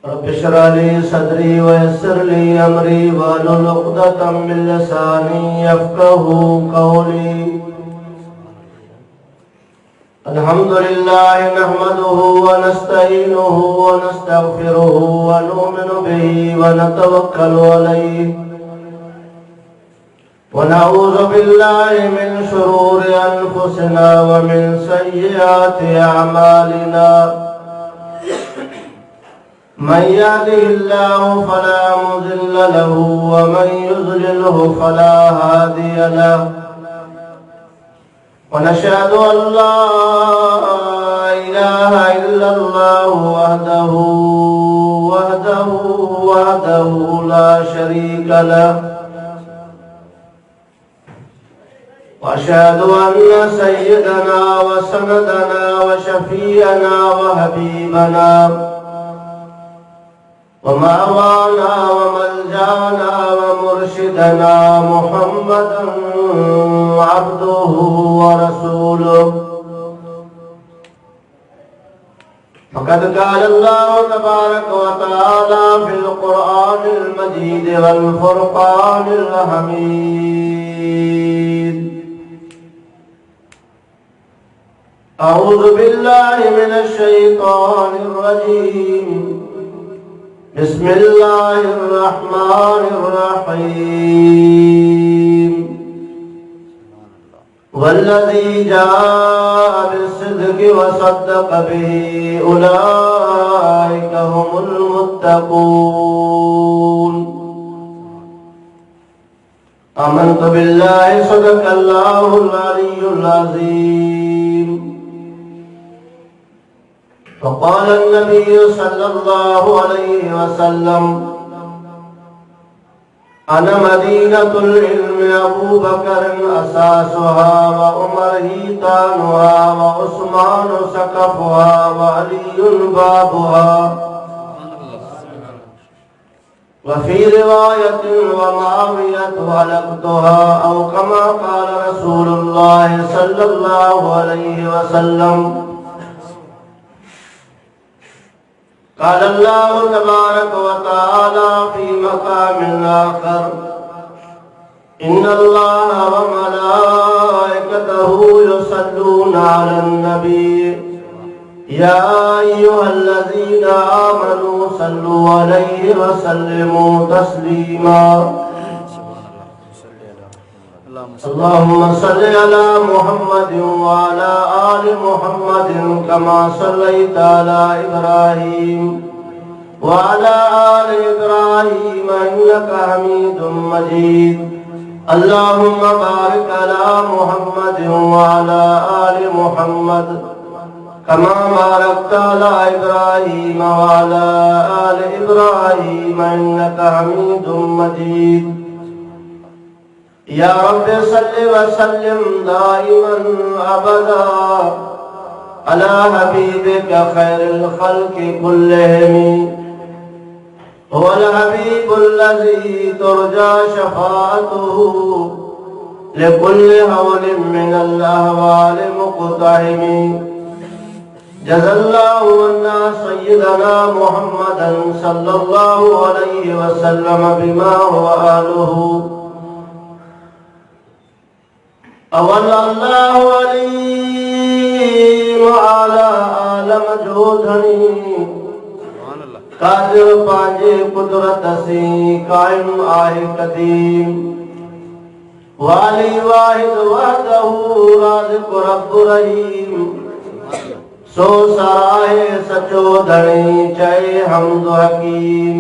रब्ब इश्रह ली सदरी वयस्सिर ली अमरी वाहलुल उक़दतम मिन लिसानी यफ़क़हू क़ौली। अल्हम्दुलिल्लाहि नहमदुहु व नस्तईनुहु व नस्तग़फिरुहु व नु'मिनु बिही व नतवक्कलु अलैहि व नऊज़ु बिल्लाहि मिन शुरूरि अनफुसिना व मिन सय्यिआति अअमालिना। मन यहदिहिल्लाहु फला मुज़िल्ल लहु व मन युज़लिल्हु फला हादिय लहु। व नशहदु अन ला इलाहा इल्लल्लाहु वहदहु ला शरीका लहु। व अशहदु अन्न सय्यदना व सनदना व शफीअना व हबीबना वमावाना वमलजाना वमुर्शिदना मुहम्मदन अब्दुहु व रसूलुहु। फ़क़द क़ाल अल्लाहु तबारक व तआला फ़िल क़ुरआनिल मजीद वल फ़ुरक़ानिल हमीद। अऊज़ु बिल्लाहि मिनश शैतानिर रजीम। बिस्मिल्लाहिर्रहमानिर्रहीम। वल्लज़ी जाअ बिस्सिद्क़ि व सद्दक़ बिही उलाइका हुमुल मुत्तक़ून। आमन्तु बिल्लाहि सदक़ल्लाहुल अलियुल अज़ीम। फ़क़ाल अन्नबी सल्लल्लाहु अलैहि वसल्लम अना मदीनतुल इल्म अबू बकर असासुहा व उमर हीतानुहा व उस्मान सकफ़ुहा व अलीयुन बाबुहा व फ़ी रिवायतिन व मुआवियतु हलक़तुहा औ कमा क़ाल रसूलुल्लाह सल्लल्लाहु अलैहि वसल्लम। क़ाल अल्लाहु तबारक व तआला फ़ी मक़ामिन आख़र इन्नल्लाह व मलाइकतहु युसल्लूना अलन नबी या अय्युहल्लज़ीना आमनू सल्लु अलैहि व सल्लिमू तस्लीमा। अल्लाहुम्मा सल्लि अला मुहम्मदिन व अला आलि मुहम्मदिन कमा सल्लैता अला इब्राहीम व अला आलि इब्राहीम इन्नका हमीदुम मजीद। अल्लाहुम्मा बारिक अला मुहम्मदिन व अला आलि मुहम्मद कमा बारकता अला इब्राहीम व अला आलि इब्राहीम इन्नका हमीदुम मजीद। या रब्बि सल्लि व सल्लिम दाइमन अबदा अला हबीबिका खैरिल खल्क़ि कुल्लिहिम हुवल हबीबुल्लज़ी तुरजा शफ़ाअतुहु लिकुल्लि हवलिन मिनल अहवालि मुक़तहिम। जज़ल्लाहु अन्ना सय्यदना मुहम्मदन सल्लल्लाहु अलैहि वसल्लम बिमा हुवा आलुहु अवल्लल्लाहु अलीम आला आलम जोधनी कादिर पांजे कुदरत से कायम आहे कदीम वाली वाहिद वहदहु राज़िक़ रब्बु रहीम। सो सराहे सचो धणी चए हम्द हकीम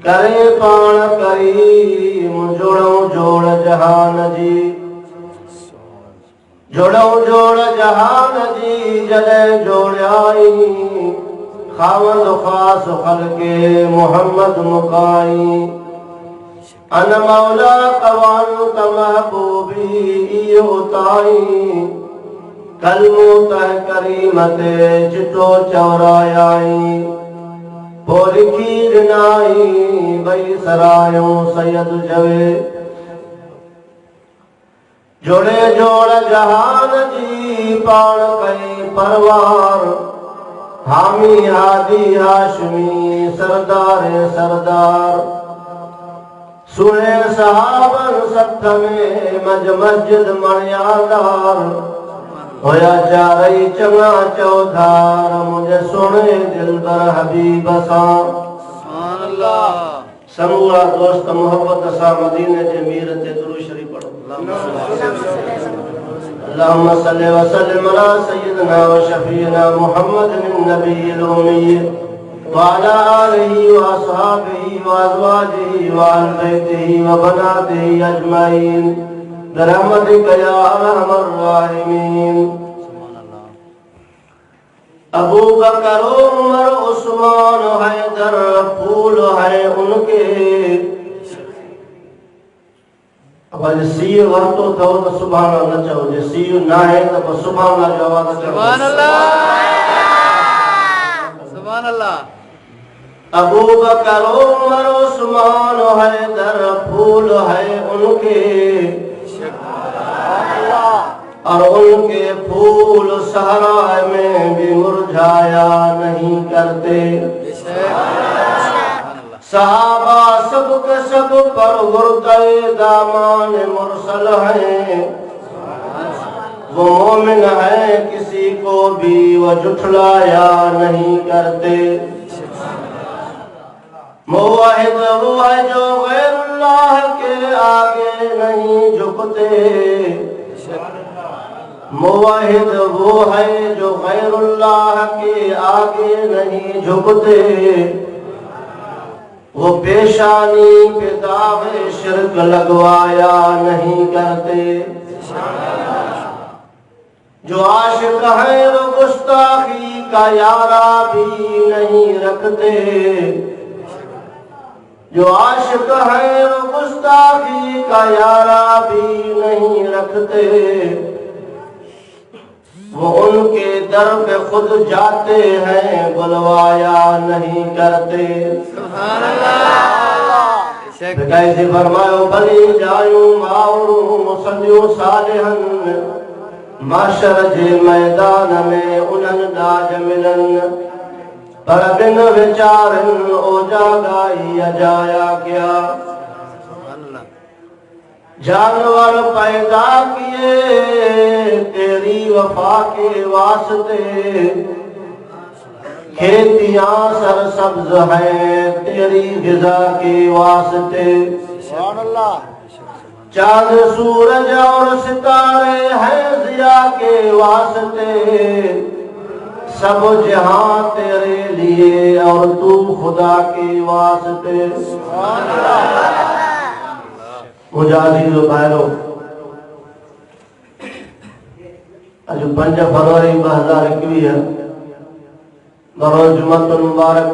करे पाण करीम जोड़ो जोड़ जहान जी जोड़ो जोड़ जहान जी जले जोड़ाई खावंद खास खल्के मोहम्मद मुकाई अन मौला कवान महबूबी उताई कलमो तह करीमते चिटो चौरायाई पोरी खीर नाई बई सरायो सैयद जवे जोड़े जोड़ जहान जी पाण कई परवार हामी हादी हाशमी सरदार सरदार सुने सहाबन सत्थ में मस्जिद मणियादार होया चारई चंगा चौधार मुझे सुने दिल बर हबीब सा समूहा दोस्त मोहब्बत सा मदीने जे मीर ते दुरूद शरीफ पढ़ो अल्लाहुम्मा सल्लि व सल्लिम अला सय्यिदिना व शफीना मुहम्मदिन नबिय्यिल उम्मी व अला आलिहि व अस्हाबिहि व अज़वाजिहि व अहली बैतिहि व बनातिहि अजमाइन बिरहमतिका या अरहमर राहिमीन। अबू बकर उमर उस्मान हैदर फूल है उनके अब सी वरतो थो तो सुभान अल्लाह न चओ जे सी ना है तो सुभान अल्लाह जो आवाज चओ सुभान अल्लाह। अबू बकर उमर उस्मान हैदर फूल है उनके और उनके फूल सहरा में भी मुरझाया नहीं करते। सहाबा सब के सब पर गुर्दे दामान मुरसल है, वो मोमिन है किसी को भी वो जुठलाया नहीं करते। मुवाहिद वो है जो गैरुल्लाह के आगे नहीं झुकते। मुवाहिद वो है जो गैरुल्लाह के आगे नहीं झुकते। वो पेशानी पे दावे शिरक लगवाया नहीं करते। जो आशिक है वो गुस्ताखी का यारा भी नहीं रखते। जो आशिक है वो गुस्ताखी का यारा भी नहीं रखते। वो उनके दर पे खुद जाते हैं बुलवाया नहीं करते। सुभान अल्लाह। कैसे फरमायो भली जायूं माऊं मुसल्लियों सालिहन माशर जे मैदान में उन्हनि दाज मिलन पर बिन विचारन ओ जागाई अजाया क्या। जानवर पैदा किए तेरी वफा के वास्ते, खेतियां सरसब्ज है तेरी ग़िज़ा के वास्ते। चांद सूरज और सितारे हैं ज़िया के वास्ते। सब जहां तेरे लिए और तू खुदा के वास्ते। मुजाहिद भाइरो अज 5 फरवरी 2021 बरोज़ जुमअतुल मुबारक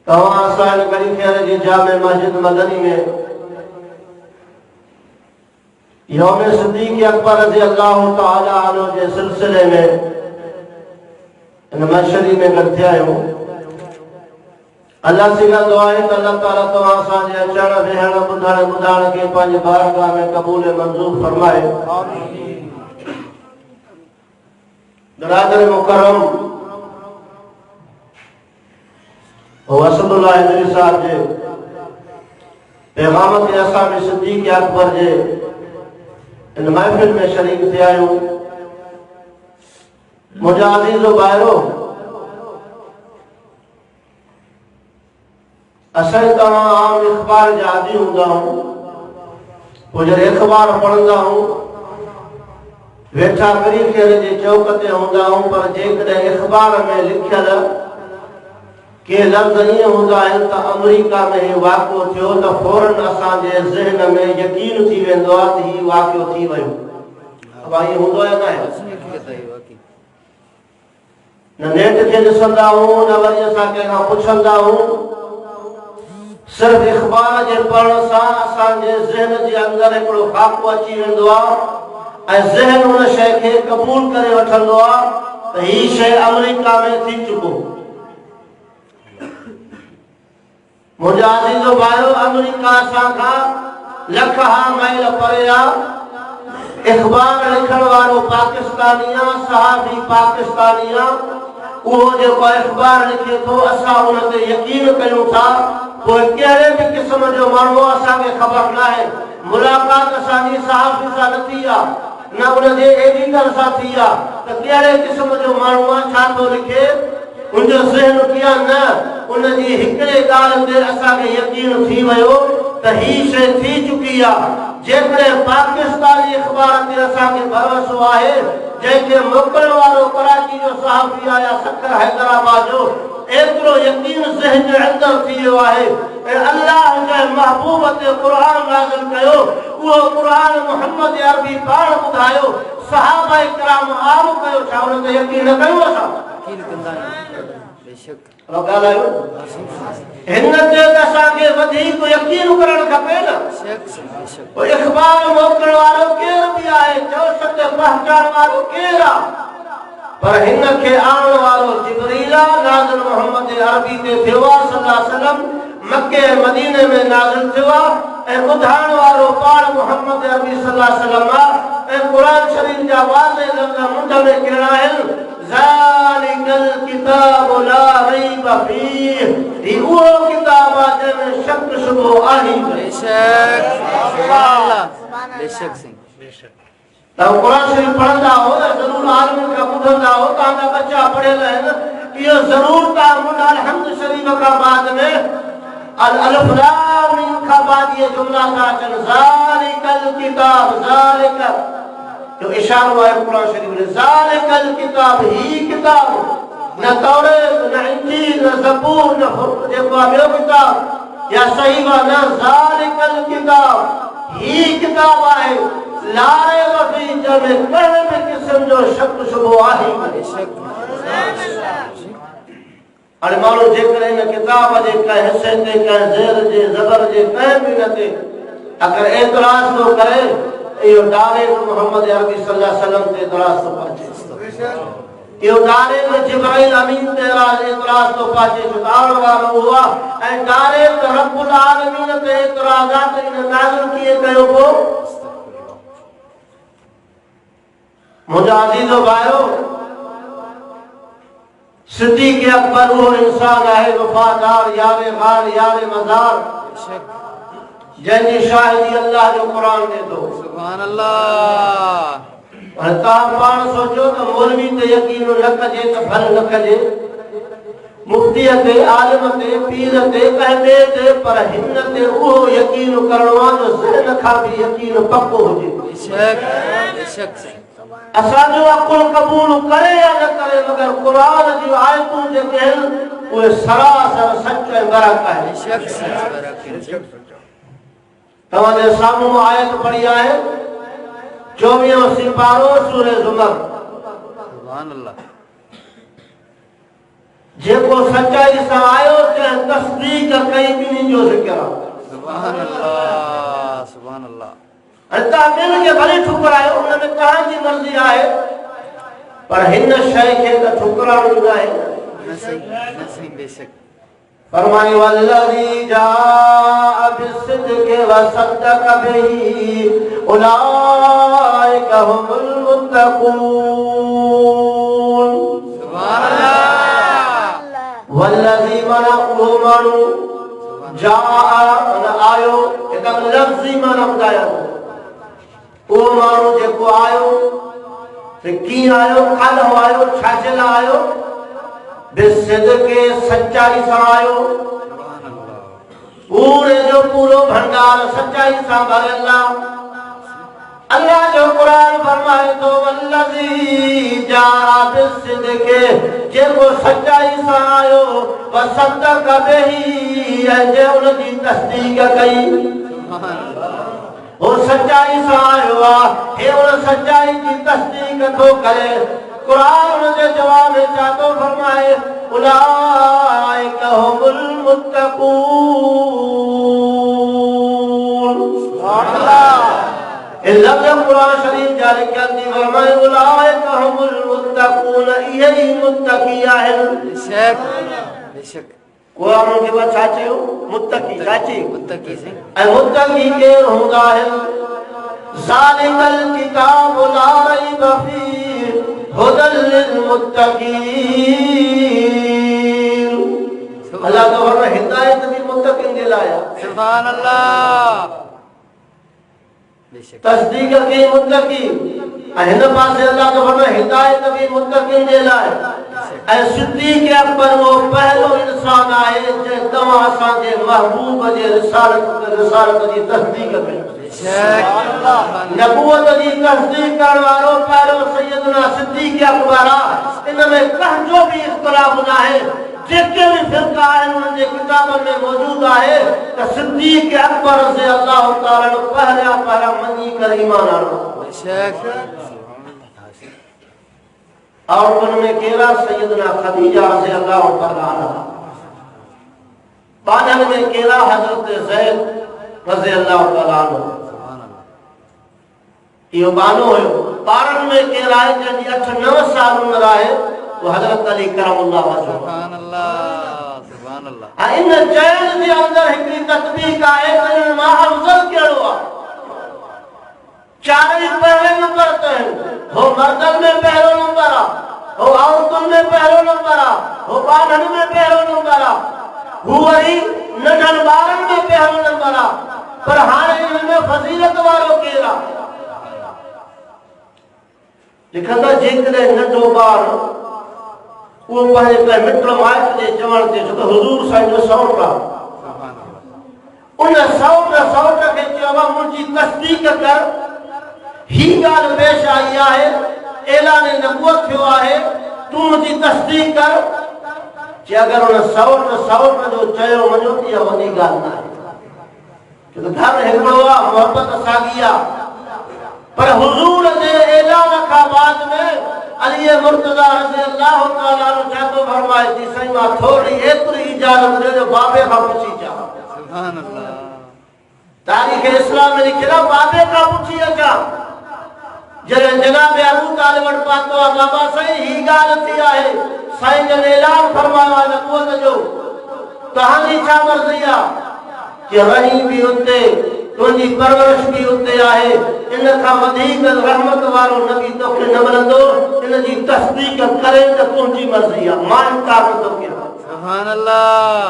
तव्हां असां गड़ी खैर जी जामे मस्जिद मदनी में यौम सिद्दीक़ अकबर रज़ी अल्लाह तआला अन्हु जे सिलसिले में इन मशरी में गॾु थिया आहियूं। अल्लाह से दुआ है कि अल्लाह ताला तव्हां असांजे अचण वेहण ॿुधण ॿुधाइण खे पंहिंजी बारगाह में क़बूल मंज़ूर फरमाए। बिरादर मुकर्रम असदुल्लाह इदरीस साहब जे पैगाम ते असां बि सिद्दीक़ अकबर जे इन महफ़िल में शरीक थिया आहियूं। मुंहिंजा अज़ीज़ो भाइरो असां तव्हां आम अख़बार जा आदी हूंदा आहियूं। पोइ जॾहिं अख़बार पढ़ंदा आहियूं वेठा करी खेर जे चौक ते हूंदा आहियूं, पर जेकॾहिं अख़बार में लिखियल के लफ़्ज़ ईअं हूंदा आहिनि त अमेरिका में हे वाक़ियो थियो त फौरन असांजे ज़हन में यकीन थी वेंदो आहे त हीउ वाक़ियो थी वियो। अब ईअं हूंदो या न न नेट ते ॾिसंदा आहियूं न वरी असां कंहिंखां पुछंदा आहियूं। सिर्फ अख़बार जे पढ़ण सां असांजे ज़हन जे अंदर हिकिड़ो ख़ाको अची वेंदो आहे ऐं ज़हन उन शइ खे क़बूल करे वठंदो आहे त हीअ शइ अमेरिका में थी चुको। मुंहिंजा अज़ीज़ो भाइरो अमेरिका असां खां लख हा माइल परे आहे। इखबार लिखण वारो पाकिस्तानिया सहाबी पाकिस्तानिया वो जो इखबार लिखे तो असा उन ते यकीन कयूं था कोई कहिड़े भी किस्म जो माण्हू असांखे ख़बर न आहे मुलाक़ात असांजी सहाबी सां न थी आहे न उन जे एडिटर सां थी आहे त कहिड़े क़िस्म जो माण्हू आहे छा थो लिखे उनजो ज़हन कीअं न उन जी हिकिड़े ॻाल्हि ते असांखे यकीन थी वियो त ही शइ थी चुकी आहे जेकॾहिं पाकिस्तानी अख़बार ते असांखे भरोसो आहे जंहिंखे मोकिलण वारो कराची जो सहाफ़ी आहे या सखर हैदराबाद जो एतिरो यकीन ज़हन जे अंदरि थी वियो आहे ऐं अल्लाह जे महबूब ते क़ुर नाज़िल कयो उहो क़ुर मुहम्मद अरबी पाण ॿुधायो सहाबा किराम आम कयो छा उन ते यकीन न कयूं असां यकीन कंदा आहियूं बेशक हिन ते असांखे वधीक यकीन करणु खपे न इख़बार मोकिलण वारो केरु बि आहे चओ सत पहचान वारो केरु आहे पर हिन खे आणण वारो जिब्रील नाज़िल मोहम्मद अरबी ते थियो आहे सल्लल्लाहु अलैहि वसल्लम मक्के मदीने में नाज़िल थियो आहे ऐं ॿुधाइण वारो पाण मोहम्मद अरबी सल्लल्लाहु अलैहि वसल्लम ऐं क़ुर शरीफ जा वाज़े लफ़्ज़ मुंड में कहिड़ा आहिनि ज़ालिकल किताबु ला रैब फीह ही उहो किताब आहे जंहिंमें शक शुबो आहे बेशक सुभान अल्लाह बेशक सिंह बेशक तो कुरान शरीफ पढ़ंदा हो त जरूर आलिम का ॿुधंदा हो तव्हांजा बच्चा पढ़ियल आहिनि इहो ज़रूर तव्हां मुंड अलहम्द शरीफ खां बाद में अलिफ लाम मीम खां बाद ये जुमला था अचनि ज़ालिकल किताब ज़ालिक जो इशारो आहे कुरान शरीफ में ज़ालिकल किताब ही किताब न तौरेत न इंजील न ज़बूर न जेको आहे ॿियो किताब या सही वा न ज़ालिकल किताब ही किताब आहे लारे वफ़ी जंहिंमें कहिड़े बि क़िस्म जो शक शुबो आहे हाणे माण्हू जेकॾहिं हिन किताब जे कंहिं हिसे ते कंहिं ज़ेर जे ज़बर जे कंहिं बि न ते अगरि एतिराज़ थो करे इहो डायरेक्ट मोहम्मद अरबी सल्लल्लाहु अलैहि वसल्लम ते एतिराज़ थो पाचे इहो डायरेक्ट जिब्राइल अमीन ते एतिराज़ थो पाचे छो आणण वारो उहो आहे ऐं डायरेक्ट रब्बुल आलमीन ते एतिराज़ात इन नाज़िल कीअं कयो पोइ मुंहिंजा अज़ीज़ो भाइयो सिद्दीक़ अकबर वो इंसान है वफादार यारे गार यारे मज़ार जंहिंजी शाहिदी अल्लाह जो कुरान दे दो सुभान अल्लाह हाणे तव्हां पाण सोचो त मौलवी ते यकीन न कजे त फल न कजे मुफ्ती ते आलिम ते पीर ते कंहिं ॿिए ते पर हिन ते उहो यकीन करणो आहे जो ज़हन खां बि यकीन पको हुजे बेशक बेशक असांजो अकुल क़बूल करे या न करे मगर कुरान जी आयतूं जेके आहिनि उहे सरासर सच ऐं बरक आहे तव्हांजे साम्हूं आयत पढ़ी आहे 24 सिपारो सूरे ज़ुमर सुभान अल्लाह जेको सच्चाई सां आयो जंहिं तस्दीक कई ॿिन्हिनि जो ज़िक्र आहे सुभान अल्लाह सुभान अल्लाह अता ॿिनि खे भले ठुकरायो उन में तव्हांजी मर्ज़ी आहे पर हिन शइ खे त ठुकराइणो न आहे न सही बेशक फरमाए वल्लज़ी जाअ बिस्सिद्क़ि व सद्दक़ बिही उलाइका हुमुल मुत्तक़ून सुभान अल्लाह वल्लज़ी माना मानू जाअ आयो एकदम लफ्ज़ी माना ॿुधाया वो माण्हू जेको आयो त कीअं आयो काॾों आयो छाजे लाइ आयो बिस्सिद्क़ि सच्चाई सां आयो पूरे जो पूरो भंडार सच्चाई सां भरियल आहे अल्लाह जो कुरान फरमाए थो वल्लज़ी जाअ बिस्सिद्क़ि जेको सच्चाई सां आयो व सद्दक़ बिही ऐं जे उन जी तस्दीक कई वो सच्चाई से आयो है उन सच्चाई की तस्दीक तो करे कुरान के जवाब में चाहतो फरमाए उलाइका हुमुल मुत्तकून सुभान अल्लाह इस लफ्ज़ कुरान शरीफ जारी कर दी फरमाए उलाइका हुमुल मुत्तकून यही मुत्तकी है बेशक बेशक कुरान के बाद चाचे हो मुत्तकी चाची मुत्तकी से ऐ मुत्तकी के होगा है ज़ालिकल किताबु ला रैब फीह हुदल लिल मुत्तकीन। अल्लाह तो फरमाए हिदायत भी मुत्तकीन के लाया। सुभान अल्लाह। तस्दीक के मुत्तकीन हिन पासे अल्लाह तो फरमाए हिदायत भी मुत्तकीन के लाए। ऐ सिद्दीक़ अकबर वो पहलो इंसान आए जे तव्हां असांजे महबूब जे रिसालत जी तस्दीक कई। नबूवत जी तस्दीक करण वारो पहलो सैयदना सिद्दीक़ अकबर आ। इन में कंहिंजो भी इख्तिलाफ न आहे। जेके भी फिरका आहिनि उन्हनि जे किताबनि में मौजूद आहे त सिद्दीक़ अकबर से अल्लाह ताला पहला मञी करे ईमान आणो। और उनमें केरा सैयदना खदीजा से अल्लाह ताला अन्हा। बानन में केरा हजरत ज़ैद रज़ी अल्लाह ताला अन्हु। यो बानो हुयो। बारन में केरा है जंहिंजी 8-9 साल उम्र आहे वो हजरत अली करमुल्लाह वजह। सुभान अल्लाह सुभान अल्लाह। इन चैन जे अंदर हिकड़ी तस्बीह आहे त मां अफजल कहिड़ो आहे। चारई पहले नंबर ते हो मर्दन में पहलो नंबर आ, हो औरतन में पहलो नंबर आ, हो बानन में पहलो नंबर आ, हो वही नंढन ॿारन में पहलो नंबर आ। पर हाणे इनमें फज़ीलत वारो केरु आहे? लिखंदा जेकॾहिं नंढो ॿार वो पंहिंजे मिट माइट जे चवण ते छो त हुज़ूर साईं जो सौट आहे उन सौट खे चयो मुंहिंजी तस्दीक कर। ही ॻाल्हि पेश आई आहे, ऐलान नबूवत थियो आहे, तूं मुंहिंजी तस्दीक कर। जे अगरि उन सौट जो चयो वञो त इहा वॾी ॻाल्हि न आहे। छो त घर हिकिड़ो आहे, मोहबत साॻी आहे। पर हुज़ूर जे ऐलान खां बाद में अली मुर्तज़ा रज़ी अल्लाह ताला अन्हु छा थो फरमाए थी साईं मां थोरी एतिरी इजाज़त ॾे जो बाबे खां पुछी अचां। सुभान अल्लाह। तारीख़ इस्लाम में लिखियल आहे बाबे खां पुछी अचां। जॾहिं जनाब अबू तालिब वटि पहुतो आहे बाबा साईं ही ॻाल्हि थी आहे, साईं जन ऐलान फरमायो आहे नबूवत जो, तव्हांजी छा मर्ज़ी आहे? कि रही भी उते तुंहिंजी परवरिश भी उते आहे, इन खां वधीक रहमत वारो नबी तोखे न मिलंदो। इन जी तस्दीक करे त तुंहिंजी मर्ज़ी आहे, मां इनकार न थो कयां। सुभान अल्लाह।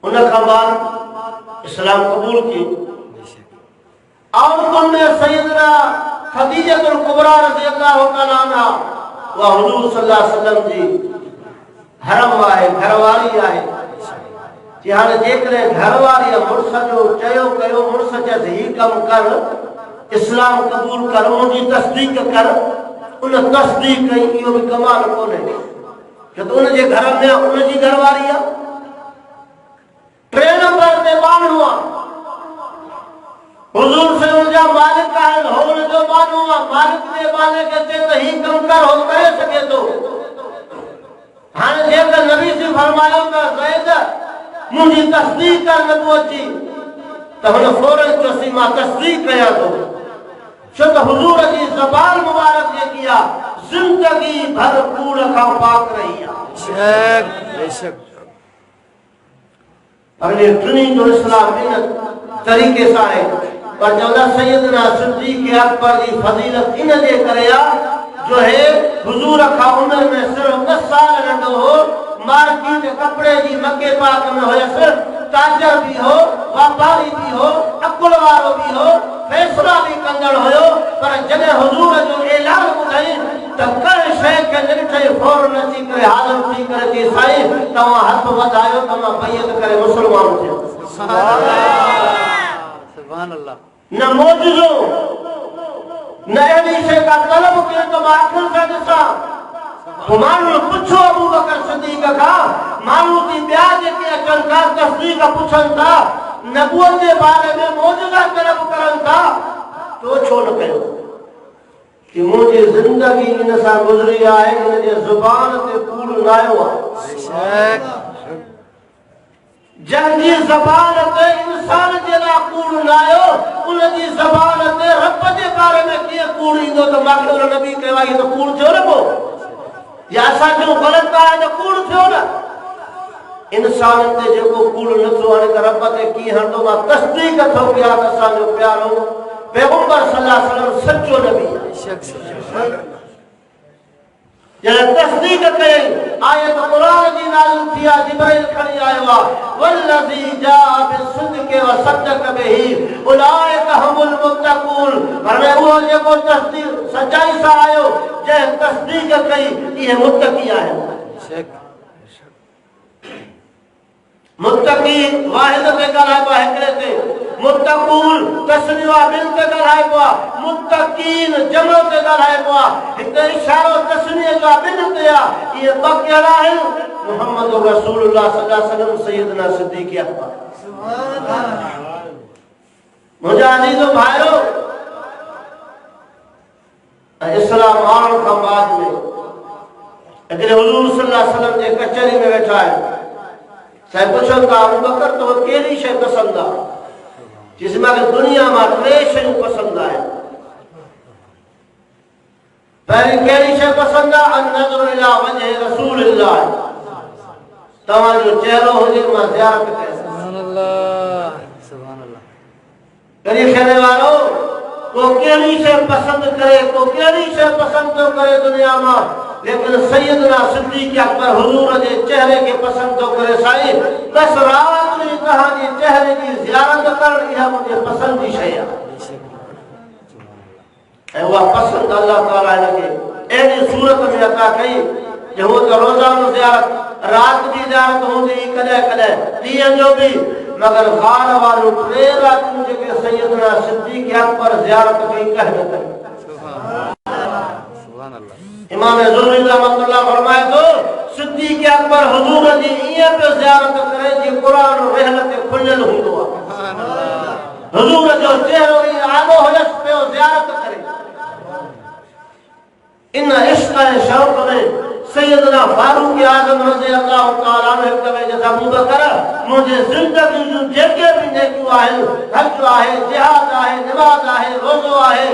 उन खां बाद इस्लाम क़बूल की। और तुमने सैयदना खदीजतुल कुबरा रज़ी अल्लाह ताला अन्हा वा हुजूर सल्लल्लाहु अलैहि वसल्लम जी हरम आहे, घरवारी आहे। जी हाणे जेकॾहिं घरवारी मुड़ुस जो चयो कयो, मुड़ुस चयसि ही कमु कर, इस्लाम क़बूल कर, मुंहिंजी तस्दीक कर, उन तस्दीक कई, इहो बि कमाल कोन्हे। छो त उनजे घर में उनजी घरवारी आहे। 3 नंबर ते माण्हू आहे, हुजूर से उनजा मालिक आहिनि, हो उनजो माण्हू आहे। मालिक जे मालिक खे चए त ही कमु कर, हो करे सघे थो। हाणे जेकर नबी से फरमायो त ज़ैद मुंहिंजी तस्दीक कर नबूवत जी, त हुन फौरन चयोसि मां तस्दीक कयां थो। छो त हुजूर जी ज़बान मुबारक जेकी आहे ज़िंदगी भर कूड़ खां पाक रही आहे। बेशक। और ये टिनी जो इस्लाम इन तरीक़े सां आहे। पर चवंदा सैयदना सिद्दीक़ अकबर जी फज़ीलत इन जे करे आहे जो है हुजूर खां उमिरि में सिर्फ़ 10 साल नंढो हो। मार्केट कपड़े जी मके पाक में हुयसि, ताजर भी हो, वापारी भी हो, अकुल वारो भी हो, फैसला भी कंदड़ हुयो। पर जॾहिं हुजूर जो ऐलान ॿुधई त कंहिं शइ खे ॾिठई फौरन अची करे हाज़िर थी करे चई साईं तव्हां हथ वधायो त मां बैत करे मुस्लमान थियो। सुभान अल्लाह। न मोजज़ो न अहिड़ी शइ का तलब कयो त मां अखियुनि सां ॾिसां। माण्हू पुछो अबू बकर सिद्दीक़ खां, माण्हू थी ॿिया जेके अचनि था तस्दीक पुछनि था, नबूवत जे बारे में मौजज़ा तलब करनि था, तो छो न कयो? कि मुंहिंजी ज़िंदगी इन सां गुज़री आहे, इन जे ज़ुबान ते कूड़ न आयो आहे। जंहिंजी ज़बान ते इंसान जे लाइ कूड़ न आयो, उनजी ज़बान ते रब जे बारे में कीअं कूड़ ईंदो? त मूंखे उन नबी कयो आहे, त कूड़ थियो न पोइ? या असांजो ग़लति आहे त कूड़ थियो न? इंसान ते जेको कूड़ नथो हाणे त रब ते कीअं हणंदो? मां तस्दीक थो कयां त असांजो प्यारो पैगंबर सल्लल्लाहु अलैहि वसल्लम सच्चो नबी आहे। बेशक सच्चो। जॾहिं तस्दीक कई आयत क़ुरान जी नाज़िल थी आहे, जिब्राइल खणी आयो आहे, वल्लज़ी जाअ बिस्सिद्क़ि व सद्दक़ बिही उलाइका हुमुल मुत्तक़ून। हाणे उहो जेको तस्दीक सचाई सां आयो, जंहिं तस्दीक कई, इहे मुत्तक़ी आहिनि। बेशक मुत्तकी वाहिद ते ॻाल्हाइबो आहे, हिकिड़े ते। मुत्तक़ून तस्नीवा ॿिनि ते ॻाल्हाइबो आहे। मुत्तकीन जमो ते ॻाल्हाइबो आहे। हिते इशारो तस्नीअ जो ॿिनि ते आहे। इहे ॿ कहिड़ा आहिनि? मुहम्मद रसूलुल्लाह सल्लल्लाहु अलैहि वसल्लम, सैयदना सिद्दीक़ अकबर। मुंहिंजा अज़ीज़ो भाइरो, इस्लाम आणण खां बाद में हिकिड़े हुज़ूर सल्लल्लाहु अलैहि वसल्लम जे कचहरी में वेठा आहिनि। साईं पुछनि था, अबू बकर तो कहिड़ी शइ पसंदि आहे? चइसि मूंखे दुनिया मां 3 शयूं पसंदि आहिनि। पहिरीं कहिड़ी शइ पसंदि आहे? अन-नज़रु इला वजहि रसूलिल्लाह, तव्हांजो चहिरो हुजे, मां ज़ियारत कयां। सुभान अल्लाह, सुभान अल्लाह। कॾहिं खेरे वारो को कहिड़ी शइ पसंदि करे, को कहिड़ी शइ पसंदि थो करे दुनिया मां, लेकिन सैयदना सिद्दीक़ अकबर हुजूर जे चेहरे के पसंद तो करे। साईं बस रात में तहांजे चेहरे की ज़ियारत करण, इहा मुंहिंजे पसंद जी शइ आहे। ऐं उहा पसंद अल्लाह ताला हिनखे अहिड़ी सूरत में अता कई जो हू त रोज़ानो ज़ियारत, रात जी ज़ियारत हूंदी, कॾहिं कॾहिं ॾींहं जो बि, मगर ग़ार वारियूं 3 रातूं जेके सैयदना सिद्दीक़ अकबर ज़ियारत कई, कंहिं न कई। सुभान अल्लाह। इमाम ज़ुहरी रहमतुल्लाह फरमाए थो, सिद्दीक़ अकबर हुजूर जी ईअं पियो ज़ियारत करे जीअं क़ुरान रहल ते खुलियल हूंदो आहे। हुजूर जो चेहरो ई आलो हुयसि पियो ज़ियारत करे। इन इश्क़ ऐं शौक़ में सैयदना फारूक आज़म रज़ी अल्लाह ताला अन्हु हिकु दफ़े चयो, अबू बकर, मुंहिंजे ज़िंदगी जूं जेके बि नेकियूं आहिनि, हज आहे, जिहाद आहे, नमाज़ आहे, रोज़ो आहे,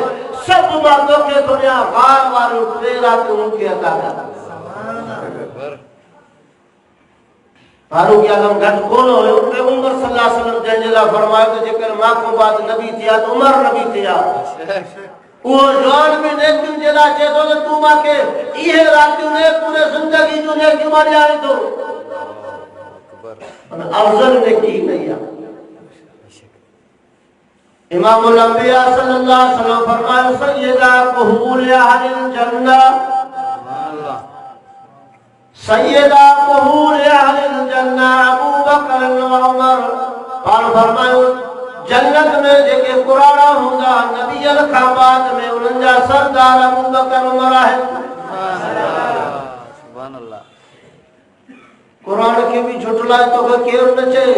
सभु मां तोखे थो ॾियां, ग़ार वारियूं 3 रातूं मूंखे अता कर। फारूक आज़म घटि कोन हुयो। पैगंबर सल्लल्लाहु अलैहि वसल्लम जंहिंजे लाइ फरमायो त जेकर मां खां बाद नबी थिया त उमर नबी थिया। उहो जवान बि नेकियुनि जे लाइ चए थो त तूं मूंखे इहे रातियूं ने पूरे ज़िंदगी जूं नेकियूं मां ॾियारीं थो। अफ़ज़ल नेकी नहीं आहे। इमामुल अंबिया सल्लल्लाहु अलैहि वसल्लम फरमाया, सय्यदा कुहूल अहलिल जन्नह, सय्यदा कुहूल अहलिल जन्नह अबू बकर व उमर। पाण फरमायो, जन्नत में जेके कुराना हूंदा नबीअ खां बाद में उन्हनि जा सरदार अबू बकर उमर आहिनि। सुभान अल्लाह। कुरान खे बि झुटलाए तोखे केरु न चए,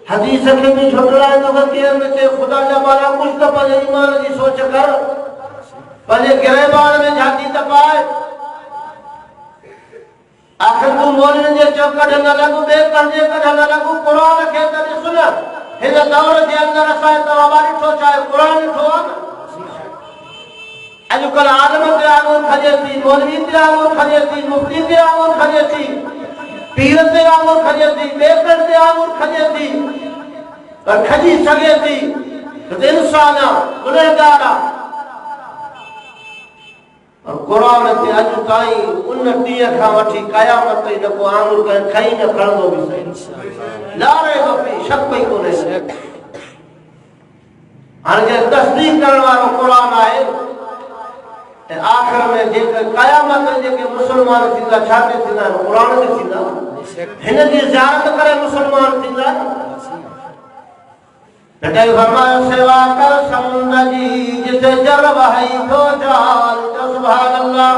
हदीस खे बि झुटलाए तोखे केरु न चए। ख़ुदा जा बाला कुझु त पंहिंजे ईमान जी सोच कर, पंहिंजे गिरबान में झांकी त पाए। आखिर तूं मौलवियुनि जे चौकठ न लॻ, ॿिए कंहिंजे कढ न लॻ, क़ुरान खे त ॾिस न। हिन दौर जे अंदरि असां तव्हां ॾिठो चाहे क़ुरान ॾिठो आहे न। अॼुकल्ह आलिम ते आङुर खॼे थी, मौलवी ते आङुर खॼे थी, मुफ्ती ते आङुर खॼे थी, पीर ते आङुर खॼे थी, ॿिए ते आङुर खॼे थी, पर खॼी सघे थी त इंसान आहे, गुनहगार आहे। क़ुरान ते अॼु ताईं उन ॾींहं खां वठी क़यामत ताईं न को आङुर कंहिं खई न खणंदो बि सही। लारे खपे, शक ई कोन्हे। हाणे जे तस्दीक करण वारो क़ुरान आहे, ऐं आख़िर में जेके क़यामत जेके मुस्लमान थींदा, छा ते थींदा आहिनि? क़ुरान ते थींदा। हिन जी ज़ियारत करे मुस्लमान थींदा। तॾहिं फरमायो, सेवा कर समुंड जी जिते जर वही थो जाल। सुभान अल्लाह।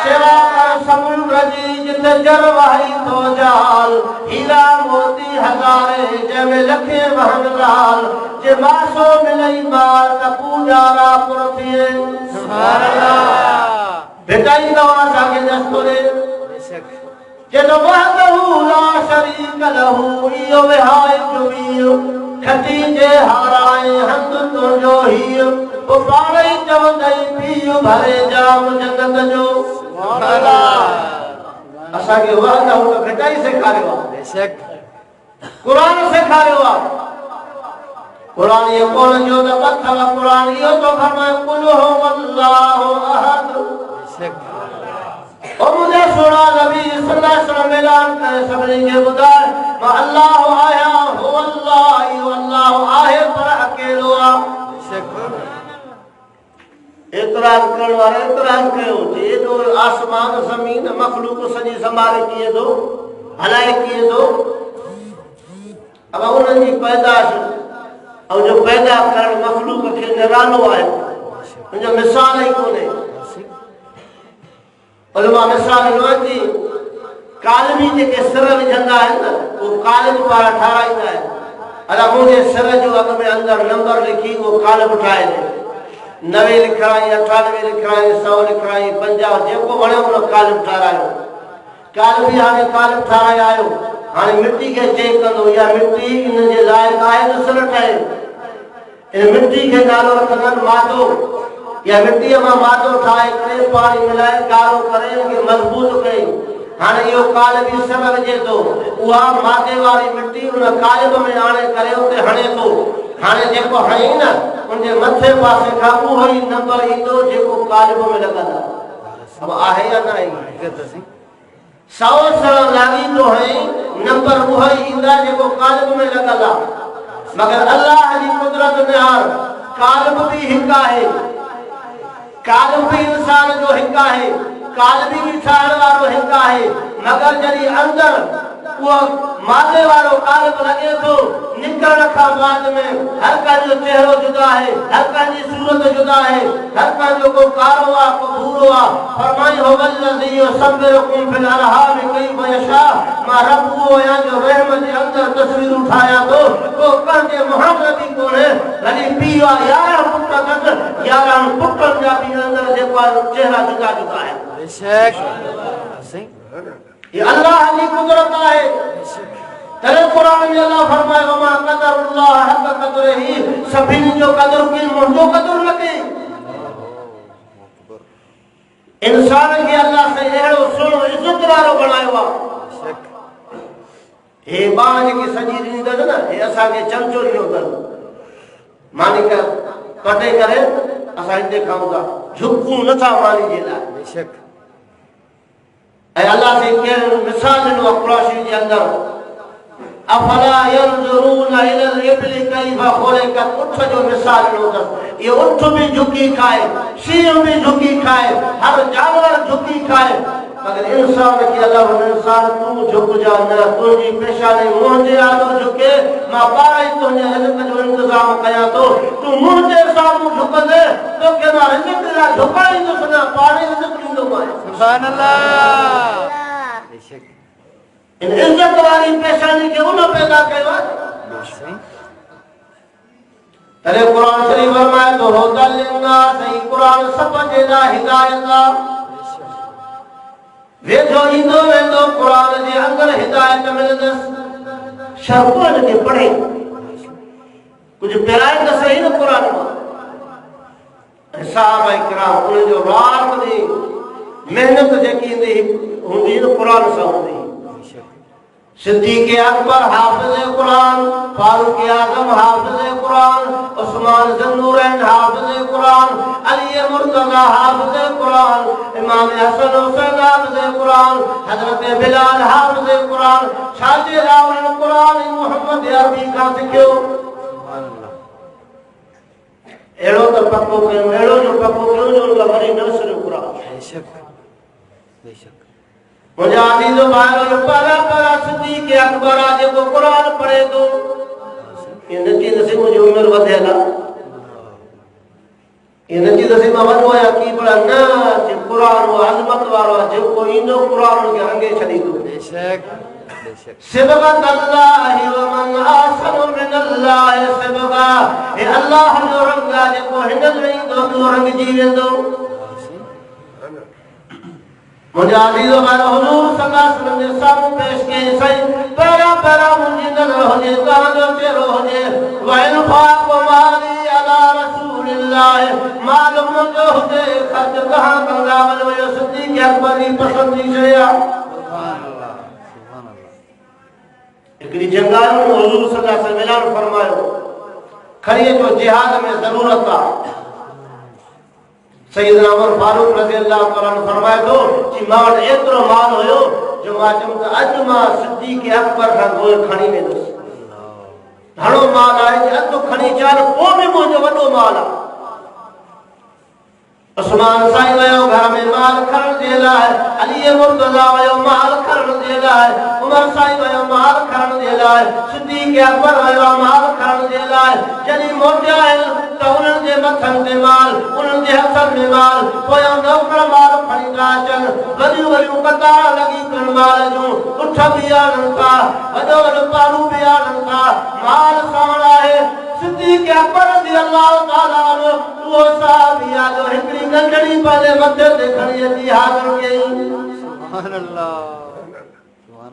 सेवा कर समुंड जी जिते जर वही थो जाल, हीरा मोती हज़ारे जंहिंमें लखे वहन लाल, जे मासो मिलई माल त पूजारा पुर थिए। सुभान अल्लाह। बेटाई तव्हां असांखे दस्तूरे जॾहिं वहदहू ला शरीक लहू, इहो विहाए जुबीर खटी जे हाराए हंध तुंहिंजो हीउ, पोइ पाण ई चवंदई पीउ भरे जाम जगत जो। सुभान अल्लाह। असांखे वहदहू त घटाई सेखारियो आहे, क़ुरान सेखारियो आहे। कुरान ये कौन जो तब कुरान यो तो फरमाए कुल हुवल्लाहु अहद। बेशक और मुझे सुना नबी सल्लल्लाहु अलैहि वसल्लम ऐलान करे सबने के बुदाए मा अल्लाहु आया हुवल्लाहु अल्लाहु आहे पर अकेलो आ। बेशक एतराज करण वाले एतराज कयो जे तो आसमान जमीन मखलूक सजी संभाले किए दो हलाए किए दो। अब उन्हनि जी पैदाश और जो पैदा करण मखलूक के निरालो है उनजो मिसाल ही कोने। उलमा मिसाल नथी कालमी जेके सिर विझंदा आहिनि न वो कालिब वारा ठाराईंदा आहिनि। अला मुंहिंजे सिर जो अॻ में अंदर नंबर लिखी वो कालिब ठाहे ॾे 90 लिखाई 98 लिखाई 100 लिखाई 50 जेको वणे उन कालिब ठारायो। कालिब हाणे कालिब ठाराए आयो हाणे मिट्टी के चेक कंदो या मिट्टी इन जे लायक आहे न सिर ठहे। इन मिट्टी के नालो रखंदन मादो या मिट्टी में मादो ठाहे करे पानी मिलाए गाढ़ो करे के मजबूत करे। हाणे यो कालिब सिर विझे तो उहा मादे वाली मिट्टी उन कालिब में आणे करे उते हणे तो। हाणे जेको हई न उनजे मथे पासे का उहो ही नंबर ईंदो जेको कालिब में लगंदा। अब आहे या न आहे 100 साल लागी तो है नंबर उहो ही ईंदा जेको कालिब में लगंदा। मगर अल्लाह जी कुदरत निहार कालिब भी हिक आहे। कालिब भी इंसान जो हिक आहे कालिब भी ठाहिण वारो हिक आहे। मगर जॾहिं अंदर वो मादे वारो कालिब लगे तो निकरण खां बाद में हर कंहिंजो चेहरो जुदा है हर कंहिंजी सूरत जुदा है हर कंहिंजो को कारो आ को भूरो आ। फरमाई हो वल्लज़ी युसब्बिरुकुम फिल अरहाम कैफ़ यशा मां रब वो या जो रहम जे अंदर तस्वीर उठाया तो वो कंहिंजे मुहम्मद भी कोने भली पीवा 11 पुट गॾु 11 पुटनि जा भी अंदर जेको चेहरा जुदा जुदा है। बेशक सही ये अल्लाह की कुदरत है। तेरे कुरान में अल्लाह फरमाए वमा कदरुल्लाह हक कदरही सभिनी जो कदर की मुंहिंजो कदर लगे। इंसान के अल्लाह से एड़ो सुनो इज्जत वारो बनायो आ। हे बाण की सजी ॾींदन न हे असा के चमचो ॾिनो अथन मालिक कटे करे असा हिते खाऊं था झुकूं नथा मानी जे लाइ। बेशक अल्लाह से के मिसाल ॾिनो कुरान जे अंदर अफला यंजुरून इलल इबली कैफ खुलिकत उठ जो मिसाल ॾिनो अथसि। ये उठ भी झुकी खाए शींहं भी झुकी खाए हर जानवर झुकी खाए मगर इंसान की अल्लाह इंसान तू झुक जा न तुझी पेशानी मुंहिंजे आदो झुके मां पाए तुझे रिज़्क़ जो इंतजाम कया तो तू मुंहिंजे साम्हूं झुकंदे तोखे मां रिज़्क़ ला झुकाईंदुसि न पाणी रिज़्क़ ॾींदो मां। सुभान अल्लाह बेशक इन इज्जत वाली पेशानी के उन पैदा कयो सही तरे कुरान शरीफ फरमाए तो होदल लिन्नास सही कुरान सब जे ला हिदायत आ। वे जो ईंदो वेंदो कुरान जे अंदर हिदायत मिलंदसि। शर्फ़न के पढ़े कुछ पिराए त सही न कुरान मां। साहब इकराम उन जो रात दी मेहनत जेकी हूंदी न कुरान सां हूंदी। सिद्दीक़ अकबर हाफिज़ कुरान फारूक आज़म हाफिज़ कुरान उस्मान ज़न्नूरैन हाफिज़ कुरान अली मुर्तज़ा हाफिज़ कुरान इमाम हसन हुसैन हाफिज़ कुरान हज़रत बिलाल हाफिज़ कुरान शादी रावल कुरान मोहम्मद अरबी का सिखियो। एड़ो तो पक्को कयो एड़ो जो पक्को कयो जो उनका वरी नसर कुरान। बेशक बेशक मुझे अजीज़ो भाइयों परा सिद्दीक़ अकबर आज को कुरान पढ़े तो ये नची दसी मुझे उम्र वधेला ये नची दसी मां वॾो आहियां की बड़ा न जे कुरान वो अज़मत वारो जेको ईंदो कुरान खे रंगे छॾींदो। बेशक बेशक सिबगत अल्लाह व मन आसन मिन अल्लाह सिबगा हे अल्लाह जो रंग आहे जेको हिन में ईंदो तो रंग जी वेंदो। मुझे अजीज़ो भाइयों हुजूर सल्लल्लाहु अलैहि वसल्लम ने साम्हूं पेश कई सही पहिरां पहिरां मुंहिंजी नज़र हुजे तव्हांजो चेहरो हुजे वइन फाक माली अला रसूलिल्लाह माल मुंहिंजो हुजे ख़र्च तव्हां कंदा वञो सिद्दीक़ अकबर जी पसंदी शइ आहे। सुभान अल्लाह सुभान अल्लाह हिकिड़ी जंग हुजूर सल्लल्लाहु अलैहि वसल्लम ऐलान फरमायो खणी जो जिहाद में ज़रूरत आहे। सैयदना उमर फारूक रज़ी अल्लाह तआला अन्हु फरमाए थो कि मां वटि एतिरो माल हुयो जो मां चयुमि त अॼु मां सिद्दीक़ अकबर खां गोए खणी वेंदुसि। घणो माल आहे कि अधु खणी चाल पोइ बि मुंहिंजो वॾो माल आहे। उस्मान साईं वियो घर में माल खणण जे लाइ, अली मुर्तज़ा वियो माल खणण जे लाइ, उमर साईं वियो माल खणण जे लाइ, सिद्दीक़ अकबर वियो माल खणण जे लाइ। जॾहिं मोटिया त उन्हनि जे मथनि ते माल, उन्हनि जे हथनि में माल, पोयां नौकर माल खणी था अचनि। वॾियूं वॾियूं कतार लॻी पियूं माल जूं, उठ बि आणनि था, वॾो वॾो पालू बि आणनि था, माल साण आहे। सिद्दीक़ अकबर रज़ी अल्लाह तआला अन्हु उहो साहबी आहे जो हिकिड़ी नंढड़ी पंहिंजे मथे ते खणी अची हाज़िर कई। सुभान अल्लाह।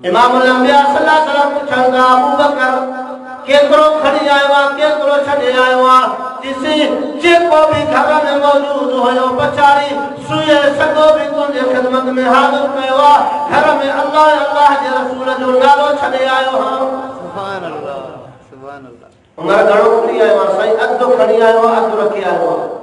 इमाम अल-अंबिया सल्लल्लाहु अलैहि वसल्लम पुछनि था अबू बकर केतिरो खणी आयो आहे, केतिरो छॾे आयो आहे? ॾिसी जेको बि घर में मौजूद हुयो पछाड़ी सुए सॻो बि तुंहिंजे ख़िदमत में हाज़िर कयो आहे। घर में अल्लाह अल्लाह जे रसूल जो नालो छॾे आयो हा। सुभान अल्लाह, सुभान अल्लाह। उमर घणो खणी आयो आहे? साईं अधु खणी आयो आहे, अधु रखी आयो आहे।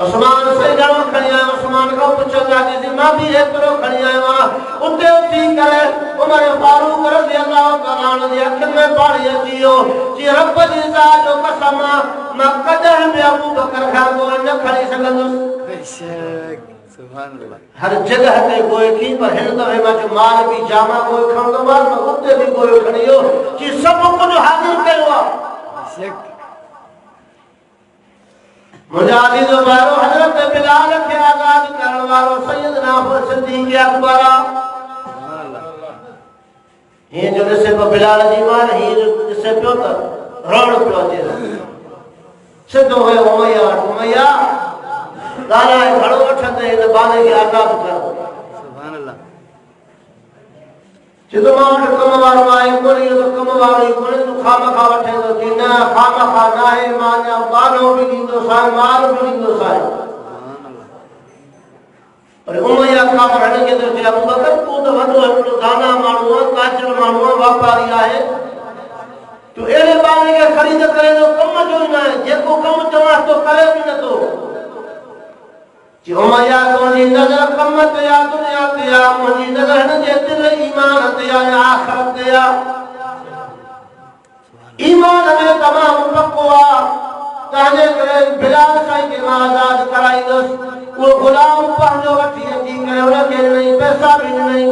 उस्मान साईं घणो खणी आयो? उस्मान खां पुछंदा कि मां बि एतिरो खणी आयो आहियां। उते उथी करे उमर फारूक रज़ी अल्लाह तआला अन्हु जी अखियुनि में पाणी अची वियो कि रब जी ज़ात जो कसम मां कॾहिं बि अबू बकर खां गोए न खणी सघंदुसि। बेशक, सुभान अल्लाह। हर जगह ते गोए थी, पर हिन दफ़े मां जो माल बि जामा गोए खणंदोमांसि, मां उते बि गोए खणी वियो कि सभु कुझु हाज़िर कयो आहे। बेशक। मुंहिंजा अज़ीज़ो भाइरो हज़रत बिलाल खे आज़ाद करण वारो सैयदना सिद्दीक़ अकबर आहे। हीअं जो ॾिसे पियो बिलाल जी मां, हीअं जो ॾिसे पियो त रोअण पियो अचे। सिधो वियो उमैया वटि, उमैया ॻाल्हाए घणो वठंदे हिन बाने खे आज़ाद कर। सुभान अल्लाह। जितो मां वटि कम वारो आहे कोन्हे, इहो त कम वारो ई कोन्हे, तूं खामखा वठे थो कि न खामखा न आहे। मां अञा बानो बि ॾींदोसांइ, माल बि ॾींदोसांइ। पर उमैया काफ़िर हिन खे थो चए अबू बकर तूं त वॾो हिकिड़ो दाना माण्हू आहे, ताजर माण्हू आहे, वापारी आहे, तूं अहिड़े बाने खे ख़रीद करे थो, कम जो ई न आहे, जेको कमु चवांसि थो करे बि नथो। उमैया तुंहिंजी नज़र कम ते आहे, दुनिया ते आहे, मुंहिंजी नज़र हिन जे दिल ईमान ते आहे, आख़िरत ते आहे। ईमान में तमामु पको आहे, तंहिंजे करे बिलाल साईं खे मां आज़ाद कराईंदुसि। उहो गुलाम पंहिंजो वठी अची करे हुनखे ॾिनई, पैसा बि ॾिनई।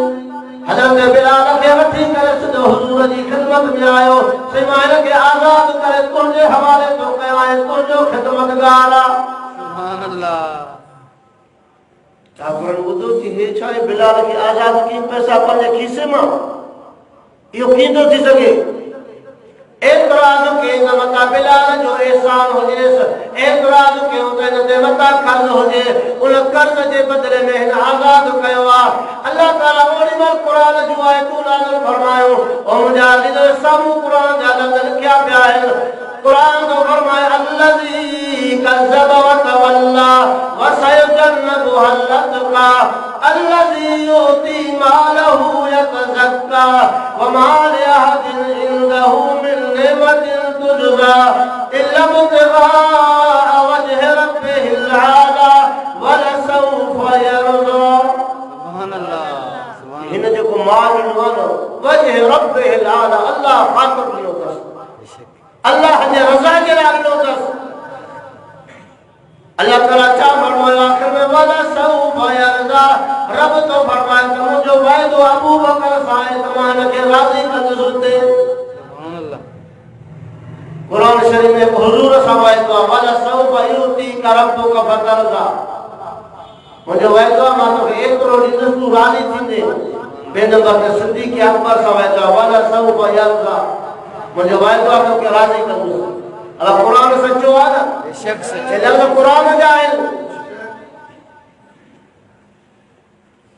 हज़रत बिलाल खे वठी करे सिधो हुज़ूर जी ख़िदमत में आयो। साईं मां हिन खे आज़ाद करे तुंहिंजे हवाले थो कयो आहे, तुंहिंजो ख़िदमतगार आहे। सुभान अल्लाह। काफ़िरनि ॿुधो कि हे छा आहे, बिलाल खे आज़ाद कई, पैसा पंहिंजे खीसे मां, इहो कीअं थो थी सघे? एतराज़ कयईं त मथां बिलाल जो एहसान हुजेसि, एतराज़ कयूं त हिन ते मथां कर्ज़ हुजे, उन कर्ज़ जे बदिले में हिन आज़ाद कयो आहे। अल्लाह ताला ओड़ी महिल क़ुर जूं आयतूं नाज़िल फरमायूं। ओ मुंहिंजा अज़ीज़ो, साम्हूं क़ुर जा लफ़्ज़ लिखिया पिया आहिनि। क़ुर थो फरमाए अल्लज़ी कज़्ज़ब वतवल्ला वसयुजन्नबुहल अत्क़ा अल्लज़ी युती मालहु यतज़क्का वमा लिअहदिन इंदहु मिन निअमतिन तुजज़ा इल्ला इब्तिग़ाअ वजहि रब्बिहिल आला वलसौफ़ यरज़ा। सुभान अल्लाह। हिन जेको माल ॾिनो आहे न, वजहि रब्बिहिल आला, अल्लाह ख़ातिर ॾिनो अथसि, अल्लाह जे रज़ा जे लाइ ॾिनो अथसि। अल्लाह ताला छा फरमायो आख़िर में? वलसौफ़ यरज़ा। रब तो फरमाए त मुंहिंजो वाइदो अबू बकर सां आहे त मां हिनखे राज़ी कंदुसि उते। सुभान अल्लाह। क़ुरान शरीफ में हुज़ूर सां वाइदो आहे, वलसौफ़ युतीका रब्बुका फतरज़ा। मुंहिंजो वाइदो आहे, मां तोखे एतिरो ॾींदुसि तूं राज़ी थींदे। ॿिए नंबर ते सिद्दीक़ अकबर सां वाइदो आहे, वलसौफ़ यरज़ा, मुंहिंजो वाइदो आहे तोखे राज़ी कंदुसि। अलाह क़ुरान सचो आहे न? बेशक सच। हे लफ़्ज़ क़ुरान जा आहिनि।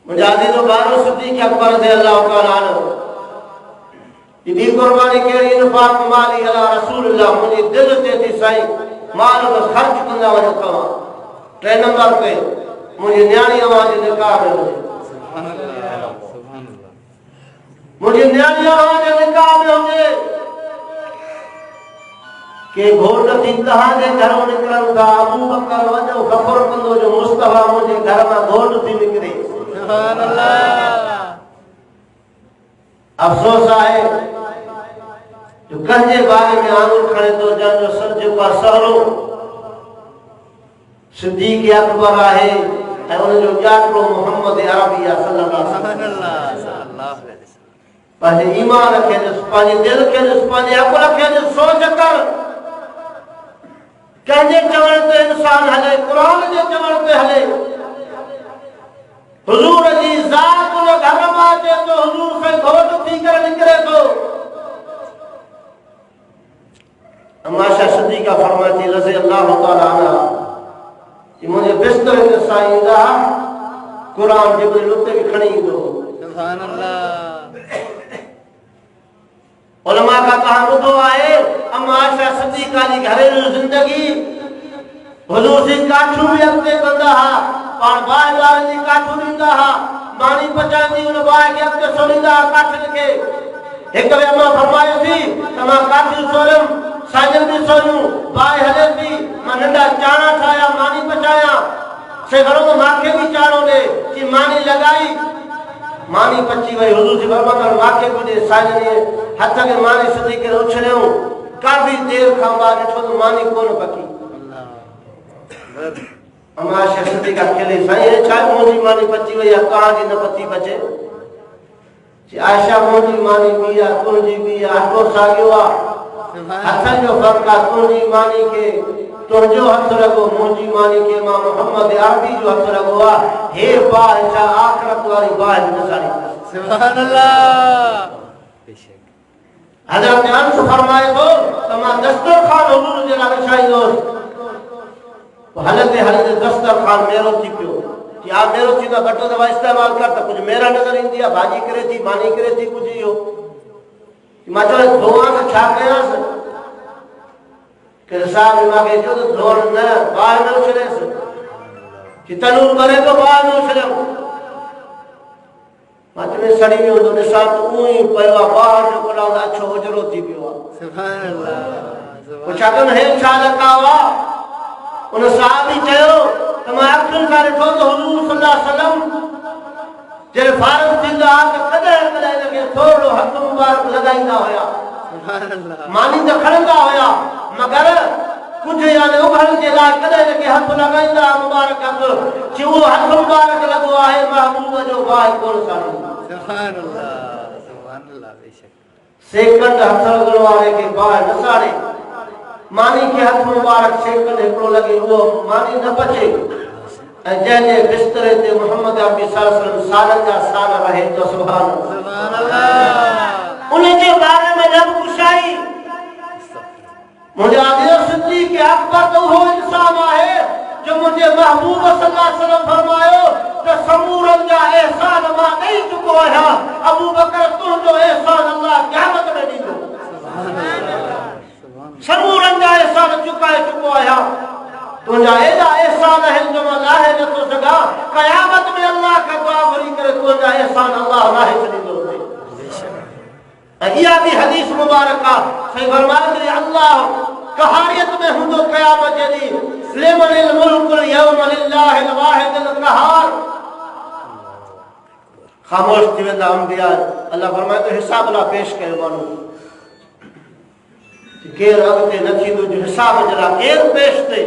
मुंहिंजा अज़ीज़ो भाइरो सिद्दीक़ अकबर रज़ियल्लाहु तआला अन्हु जी ॿी क़ुर्बानी कहिड़ी? इन्फ़ाक़ माली अला रसूलिल्लाह। मुंहिंजी दिलि चए थी साईं माल बि ख़र्च कंदा वञो तव्हां। टे नंबर ते मुंहिंजी न्याणी अव्हां जे निकाह में हुजे। सुभान अल्लाह, सुभान अल्लाह। मुंहिंजी न्याणी अव्हां जे निकाह में हुजे। के घोट थी तहां जे घर में निकरन था अबू बकर वजो ख़बर कंदो जो मुस्तफा मुझे घर में घोट थी निकरे सुभान अल्लाह अफसोस है जो कंजे बारे में आंगुर खड़े तो जन जो सर जे का सहरो सिद्दीक अकबर है ऐं उन जो ॼाठो मोहम्मद अरबी सल्लल्लाहु अलैहि वसल्लम पंहिंजे ईमान खे ॾिस पंहिंजे दिलि खे ॾिस पंहिंजे अकुल खे ॾिस सोच कर कंहिंजे चवण ते इंसान हले क़ुरान जे चवण ते हले हुजूर जी ज़ात उन घर मां अचे तो हुजूर से घोट थी करे निकिरे थो अमाशा सिद्दीक़ा फरमाती रज़ी अल्लाह तआला अन्हा कि मुझे बिस्तर ते साईं ईंदा क़ुरान जिब्रील उते भी खणी ईंदो सुभान अल्लाह उलमा का कहा ॿुधो आहे अम्मा आयशा सिद्दीक़ा जी घरेलू ज़िंदगी हुजूर जी काठू भी अॻिते कंदा हुआ पाण बाहि ॿारनि जी काठू ॾींदा हुआ मानी पचाईंदी उन बाहि खे अॻिते सोड़ींदा हुआ काठनि खे हिकु ॿिए अम्मा फरमायो थी त मां काठियूं सोड़ियमि साजन भी सोयूं बाहि हले थी मां नंढा चाणा ठाहिया मानी पचाया से घणो त माखे भी चाणो ॾे कि मानी लॻाई मानी पची वई हुजूर जी फरमाता माखे भी ॾे साजन हथ के मानी सिधी करे उछलियो काफी देर खां बाद ॾिठो त मानी कोन पकी अम्मा आयशा सिद्दीक़ा खेले साईं छा मुंहिंजी मानी पची वई आहे तव्हांजी न पची बचे आयशा मुंहिंजी मानी बि आहे तुंहिंजी बि आहे अटो साॻियो आहे हथनि जो फ़र्क़ु आहे तुंहिंजी मानी खे तुंहिंजो हथ लॻो मुंहिंजी मानी खे मां मोहम्मद अरबी जो हथ लॻो आहे हे बाहि छा आख़िरत वारी बाहि निसारी सुभान अल्लाह हज़रत अनस फरमाए थो त मां दस्तरखान हुजूर जे लाइ विछाईंदुसि हलंदे दस्तरखान मेरो थी पियो कि आ मेरो थी त घटि दफ़ा इस्तेमालु कर त कुझु मेरा नज़र ईंदी आहे भाॼी किरे थी मानी किरे थी कुझु इहो मां चयो धोआ त छा कयांसि कि साहब मूंखे चयो त धोअण न बाहि न उछलेसि कि तनूर करे थो बाहि न उछलियमि मां चयो सड़ी वियो हूंदो ॾिसां त उहो ई पियो आहे ॿाहिरि जो कढां त अछो उजरो थी पियो आहे सुभान अल्लाह पुछा कनि हे छा लकाव आहे उन साहबी चयो त मां अखियुनि खां ॾिठो त हुजूर सल्लल्लाहु अलैहि वसल्लम जॾहिं फारग थींदा त कॾहिं कॾहिं हिनखे थोरो हथ मुबारक लॻाईंदा हुया सुभान अल्लाह मानी त खणंदा हुया मगर कुझु यानी उभरण जे लाइ कॾहिं हिनखे हथ लॻाईंदा मुबारक हथ कि उहो हथ मुबारक लॻो आहे महबूब जो बाहि कोन साड़ी सुभान अल्लाह बेशक सेकंड हथ लॻण वारे खे बाहि न साड़े मानी के हथ मुबारक सेकंड हिकिड़ो लॻे उहो मानी न बचे ऐं जंहिंजे बिस्तरे ते मोहम्मद अरबी सल्लल्लाहु अलैहि वसल्लम सालनि जा साल रहे तो सुभान अल्लाह उन जे बारे में लब कुशाई मुझे आदिल सिद्दीक़ अकबर तो वो इंसान है जो मुझे महबूब सल्लल्लाहु अलैहि वसल्लम फरमायो तो समूरन जा एहसान मां ॾेई चुको आहियां अबू बकर तुंहिंजो एहसान अल्लाह क़यामत में ॾींदो समूरन जा एहसान चुकाए चुको आहियां तुंहिंजा एॾा एहसान आहिनि जो मां लाहे नथो सघां क़यामत में अल्लाह खां दुआ घुरी करे तुंहिंजा एहसान अल्लाह लाहे छॾींदो इहा भी हदीस मुबारक सही फरमाए अल्लाह कहारियत में हुंदो क़यामत जे ॾींहुं लिमनिल मुल्कुल यौम लिल्लाहिल वाहिदिल क़हार खामोश थी वेंदा अंबिया अल्लाह फरमाए तो हिसाब ला पेश कयो माण्हू केर अॻिते न थींदो जो हिसाब जे लाइ केर पेश थिए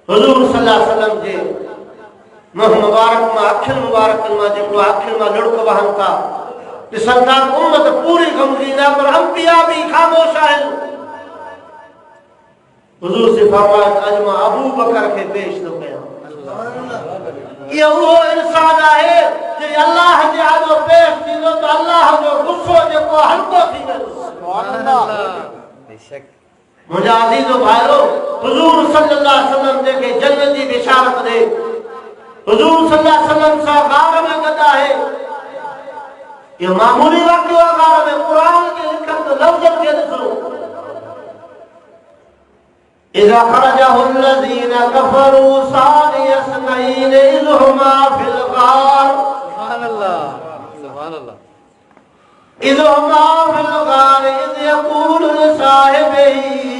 हुजूर सल्लल्लाहु अलैहि वसल्लम जे मुंह मुबारक मां अखियुनि मुबारकनि मां जेको अखियुनि मां लुड़क वहनि था ॾिसंदा उम्मत पूरी गमगीन आहे पर अंबिया भी खामोश आहिनि हुजूर से फरमाया अॼु मां अबू बकर खे पेश थो कयां इहो उहो इंसान आहे जे अल्लाह जे आॻो पेश थींदो त अल्लाह जो गुस्सो जेको हल्को थी वेंदो बेशक मुंहिंजा अज़ीज़ो भाइरो हुजूर सल्लल्लाहु अलैहि वसल्लम जेके जन्नत जी बिशारत ॾे हुजूर सल्लल्लाहु अलैहि वसल्लम सां गार में गॾु आहे इहो मामूली वाक़ियो आहे गार में क़ुरान जे लिखल लफ़्ज़नि खे ॾिसो इज़ा ख़रजहु الذين كفروا ثاني اثنين إذ هما في الغار सुभान अल्लाह إذ هما في الغار إذ يقول لصاحبه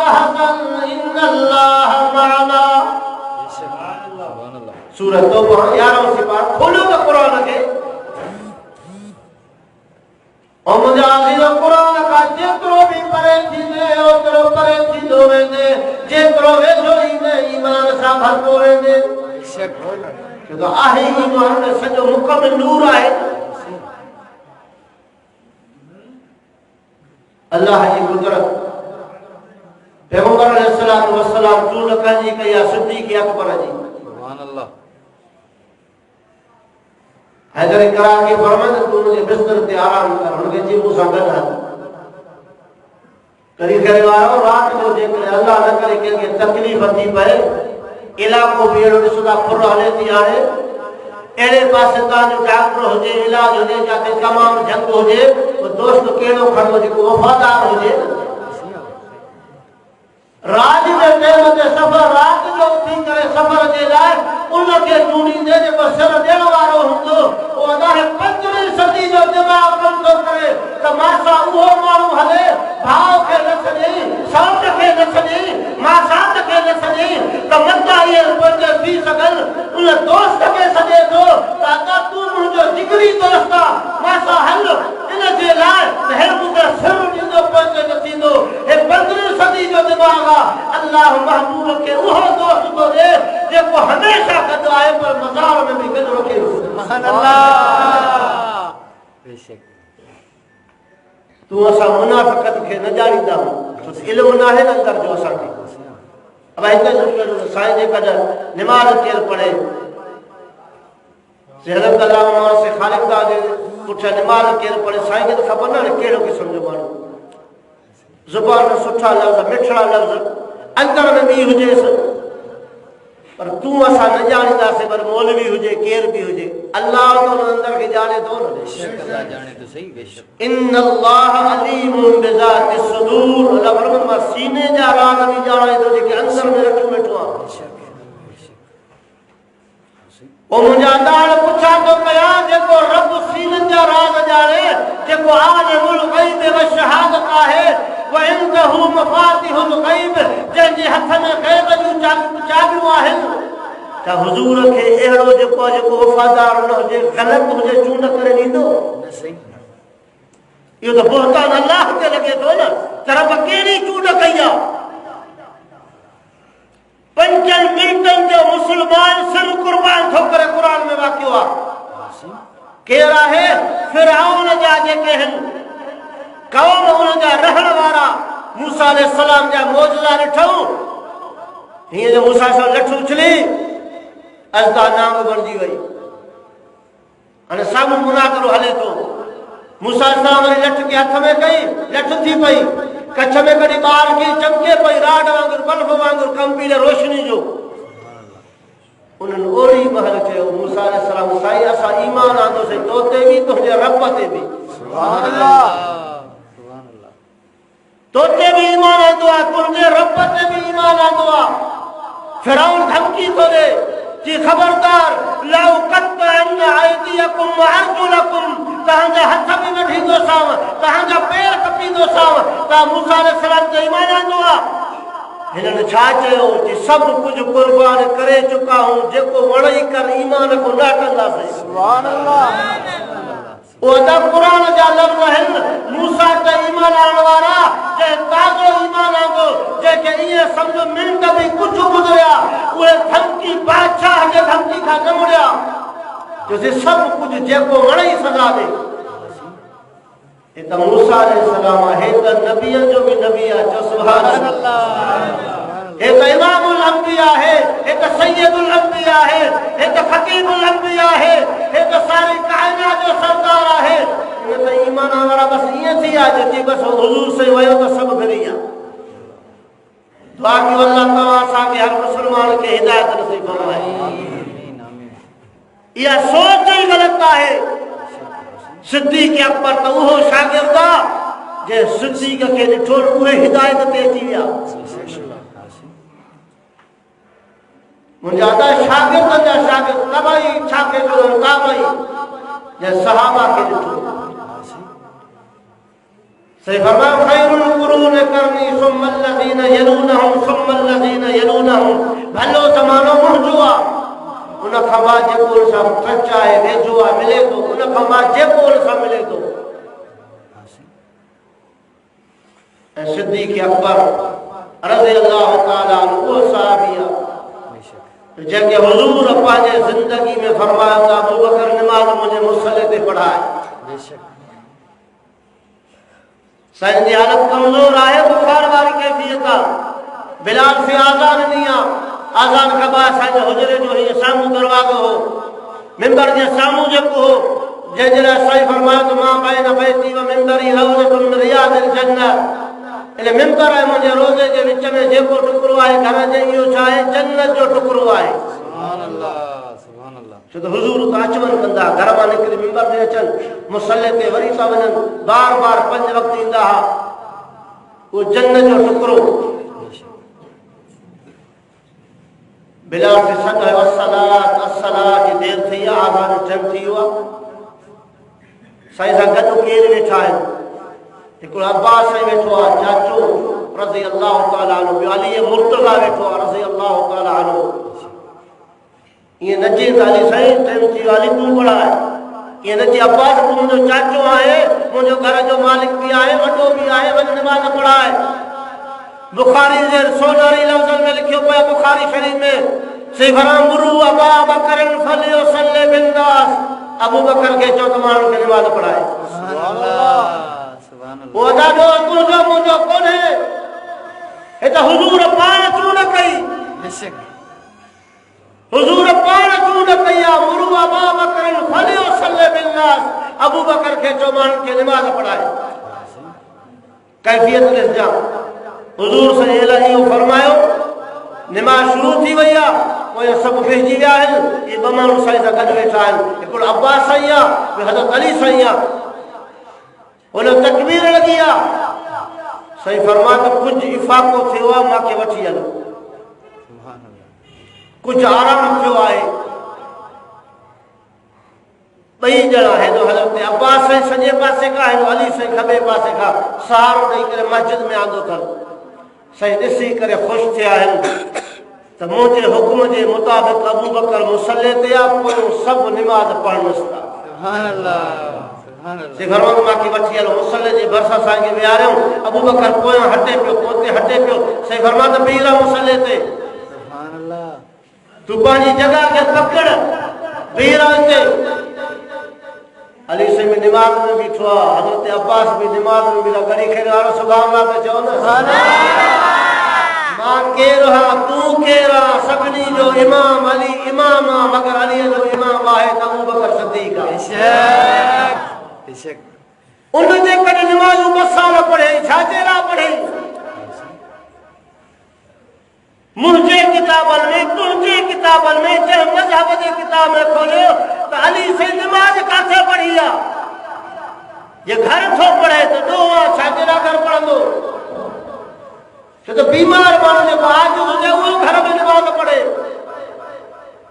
तहज़न इन्नल्लाह मअना। सुभान अल्लाह। सूरत तौबा 11 सिपार खोलो तो कुरान के और मुझे कुरान का जेतिरो भी परे थी दे ओतिरो परे थी दो वेंदे जेतिरो वेझो ईंदे ईमान सां भरतो वेंदे। बेशक तो आहे ईमान में सॼो मुकम्मल नूर आहे। अल्लाह जी कुदरत पैगंबर अलैहिस्सलातु वस्सलाम चूंड कंहिंजी कई आहे सिद्दीक़ अकबर जी। सुभान अल्लाह। हैदर करा के फरमाया तू मुझे बिस्तर ते आराम कर उनके जी मूंसां गॾु हल करी करे वारो रात जो जेकॾहिं अल्लाह न करे कंहिंखे तकलीफ़ थी पए इलाइक़ो बि अहिड़ो ॾिसंदा फुर हले थी हाणे अहिड़े पासे तव्हांजो डॉक्टर हुजे इलाज हुजे जिते तमामु जंग हुजे दोस्त कहिड़ो खणो जेको वफ़ादार हुजे रात जे टाइम ते सफ़र रात जो उथी करे सफ़र जे लाइ उनखे चूंडींदे जेको सिर ॾियण वारो हूंदो उहो अलाह 15वीं सदी जो दिमाग़ कमु थो करे त मासा उहो माण्हू हले भाउ खे न छॾे सौट खे न छॾे मासात खे न छॾे त मंदा इहे पंहिंजे थी सघनि उन दोस्त खे छॾे थो त अदा तूं मुंहिंजो जिगरी दोस्त आहे मासा हल इन जे लाइ त हे मुंहिंजो सिर ॾींदो पंहिंजे न थींदो हे 15वीं सदी जो दिमाग़ आहे। अल्लाह महबूब खे उहो दोस्त थो ॾे जेको हमेशह गॾु आहे पर मज़ार में बि गॾु रखे। सुभान अल्लाह। बेशक तू असां मुनाफ़िक़त खे न ॼाणींदा छो इल्मु न आहे न अंदर जो असांखे। अब हिते साईं जे कॾहिं निमाज़ केरु पढ़े सेहरत अल्लाह से ख़ालिक दा जे पुठियां निमाज़ केरु पढ़े साईं खे त ख़बर न आहे कहिड़ो क़िस्म जो माण्हू ज़ुबान में सुठा लफ़्ज़ मिठड़ा लफ़्ज़ अंदर में बि हुजेसि पर तू असां न ॼाणींदासीं पर मौलवी हुजे केरु बि हुजे अल्लाह तो अंदर खे ॼाणे थो न। बेशक अल्लाह जाने तो सही। बेशक इन्नल्लाह अलीमुन बिज़ाति सुदूर अल्लाह फरमाए मां सीने जा राज़ बि ॼाणे थो जेके अंदर में रखियो वेठो आहे। ओ मुंहिंजा दाल पुछा थो कयां जेको रब सीननि जा राज़ ॼाणे जेको आलिमुल ग़ैब व शहादत आहे व इंदहु मफातिहुल ग़ैब जंहिंजे हथ में ग़ैब जूं चाबियूं आहिनि त हुज़ूर खे अहिड़ो जेको वफ़ादार न हुजे ग़लति हुजे चूंड करे ॾींदो न सही। इहो त बोहतान अल्लाह ते लॻे थो न त रब कहिड़ी चूंड कई आहे। 5 मिंटनि जो मुस्लमान सिर कुर्बान थो करे क़ुर में वाक़ियो आहे। केरु आहे फिरऔन जा जेके आहिनि क़ौम उन जा रहण वारा मूसा अलैहिस्सलाम जा मौजज़ा ॾिठऊं हीअं जो मूसा सां लठ उछली अज़दा नांग बणिजी वई हाणे साम्हूं मुनाज़रो हले थो मूसा सां वरी लठ खे हथ में कई लठ थी पई कच्छ में कॾहिं ॿार खे चमके पई राड वांगुरु बल्ब वांगुरु कंपी रोशनी जो उन्हनि ओड़ी महल चयो मूसा अलैहिस्सलाम साईं असां ईमान आंदोसीं तो ते बि तुंहिंजे रब ते बि। सुभान अल्लाह। सुभान अल्लाह। तो ते बि ईमान आंदो आहे तुंहिंजे रब ते बि ईमान आंदो आहे। फिरौन धमकी थो ॾे कि खबरदार लौ कत्तअन अयदियकुम व अर्जुलकुम तव्हांजा हथ बि वठींदोसांव तव्हांजा पेर कपींदोसांव तव्हां मूसा अलैहिस्सलाम ते ईमान आंदो आहे। हिननि छा चयो कि सभु कुझु कुर्बान करे चुका हूं जेको वणई कर ईमान को न कंदासीं। सुभान अल्लाह। ओ त क़ुर जा लफ़्ज़ आहिनि मूसा ते ईमान आणण वारा जे ताज़ो ईमान आंदो जेके इहे सम्झो मिंट बि कुझु गुज़रिया उहे धमकी बादशाह जे धमकी खां न मुड़िया जो सभु कुझु जेको वणई सज़ा ॾे। हे त मूसा अलैहिस्सलाम आहे त नबियनि जो बि नबी आहे चओ सुभान अल्लाह। हे त इमामुल अंबिया आहे हे त सय्यदुल अंबिया आहे हे त खतीबुल अंबिया आहे हे त सारी कायनात जो सरदार आहे। इन त ईमान वारा बसि ईअं थी आहे जेकी बसि हुज़ूर से वियो त सभु फिरी आहे। दुआ कयो अल्लाह तव्हां असांखे हर मुस्लमान खे हिदायत नसीब फरमाए। इहा सोच ई ग़लति आहे। सिद्दीक़ अकबर त उहो शागिर्द आहे जे सिद्दीक़ खे ॾिठो उहे हिदायत ते अची विया। मुंहिंजा त शागिर्द जा शागिर्द तबाई छा के ताबई जे सहाबा खे ॾिठो सही फरमायो खैरुल कुरून करनी सुम्मा अल्लज़ीना यलूनहुम सुम्मा अल्लज़ीना यलूनहुम भलो ज़मानो मुंहिंजो आहे उन खां बाद जेको सां सच आहे वेझो आहे मिले थो उन खां बाद जेको सां मिले थो ऐं सिद्दीक़ अकबर रज़ी अल्लाह ताला अन्हु उहो सहाबी आहे जंहिंखे हुज़ूर पंहिंजे ज़िंदगी में फरमायो त अबू बकर नमाज़ मुंहिंजे मुसल्ले ते पढ़ाए साईं जी हालत कमज़ोर आहे बुखार वारी कैफ़ियत आहे बिलाल से आज़ान नहीं आहे आज़ान खां बाद साईं हुजरे जो हीअं साम्हूं दरवाज़ो हो मिंबर जे साम्हूं जेको हो जंहिंजे लाइ साईं फरमायो त मां बैन बैती व मिंबरी रौज़तुन मिन रियादिल जन्नह इन मिंबर ऐं मुंहिंजे रोज़े जे विच में जेको टुकड़ो आहे घर जे इहो छा आहे जन्नत जो टुकड़ो आहे सुभान अल्लाह सुभान अल्लाह छो त हुज़ूर त अचवञ कंदा घर मां निकिरी मिंबर ते अचनि मुसल्ले ते वरी था वञनि बार बार 5 वक़्त ईंदा हुआ उहो जन्नत जो टुकड़ो बिलाल खे सॾु कयो अस्सलात अस्सलात जी देरि थी आहे आज़ान जो टाइम थी वियो आहे साईं सां गॾु केरु वेठा आहिनि हिकिड़ो अब्बास साईं वेठो आहे चाचो रज़ी अल्लाह ताला अन्हु ॿियो अली मुर्तज़ा वेठो आहे रज़ी अल्लाह ताला अन्हु ईअं नचे त अली साईं टाइम थी वियो अली तूं पढ़ाए ईअं नचे अब्बास तूं मुंहिंजो चाचो आहे मुंहिंजो घर जो मालिक बि आहे वॾो बि आहे वञ नमाज़ पढ़ाए बुखारी जे 110 लफ़्ज़नि में लिखियो पियो बुखारी शरीफ़ में सिफरामुरु अबा बकर फलियुसल्लि बिन्नास अबू बकर खे चओ त माण्हुनि खे नमाज़ पढ़ाए सुभान अल्लाह सुभान अल्लाह वो ॾाढो तुंहिंजो मुंहिंजो कोन्हे हे त हुज़ूर पाण चूंड कई बेशक हुज़ूर पाण चूंड कई आहे मुरु अबा बकर फलियुसल्लि बिन्नास अबू बकर खे चओ माण्हुनि खे नमाज़ पढ़ाए कैफ़ियत ॾिसजां हुज़ूर साईं इहो फरमायो नमाज़ शुरू थी वई आहे पोइ सभु बेहिजी विया आहिनि इहे 2 माण्हू साईं सां गॾु वेठा आहिनि हिकिड़ो अब्बास साईं आहे ॿियो हज़रत अली साईं आहे हुन तकबीर लॻी आहे साईं फरमायो त कुझु इफ़ाक़ो थियो आहे मूंखे वठी हलो सुभान अल्लाह कुझु आराम थियो आहे 2 ॼणा हेॾो हज़रत अब्बास साईं सॼे पासे खां हेॾो अली साईं खॿे पासे खां सहारो ॾेई करे मस्जिद में आंदो अथनि साईं ॾिसी करे ख़ुशि थिया आहिनि त मुंहिंजे हुकुम जे मुताबिक़ अबू बकर मुसल्ले ते आहे पोइ सभु निमाज़ पढ़निसि था सुभान अल्लाह सुभान अल्लाह सिफरमान मूंखे वठी हलो मुसल्ले जे भरिसां साईं विहारियऊं अबू बकर पोयां हटे पियो पोते हटे पियो साईं फरमायो त बीह रह मुसल्ले ते सुभान अल्लाह तूं पंहिंजी जॻह खे पकड़ बीह रह हिते अली साईं में निमाज़ में बीठो आहे हज़रत अब्बास भी निमाज़ में बीठा घड़ी खेॾ वारो सुभाणे अल्लाह त चओ न मां केरु आहियां तूं केरु आहियां सभिनी जो इमाम अली इमाम आहे मगर अलीअ जो इमाम आहे त अबू बकर सिद्दीक़ आहे बेशक बेशक उन जे करे निमाज़ूं 2 साल पढ़े छाजे लाइ पढ़े मुंहिंजे किताबनि में तुंहिंजे किताबनि में जंहिं मज़हब जे किताब में खोलियो त अली साईं निमाज़ किथे पढ़ी आहे जे घर थो पढ़े त ॾोह आहे छाजे लाइ घर पढ़ंदो छो त बीमार माण्हू जेको आजिज़ हुजे उहो घर में निमाज़ पढ़े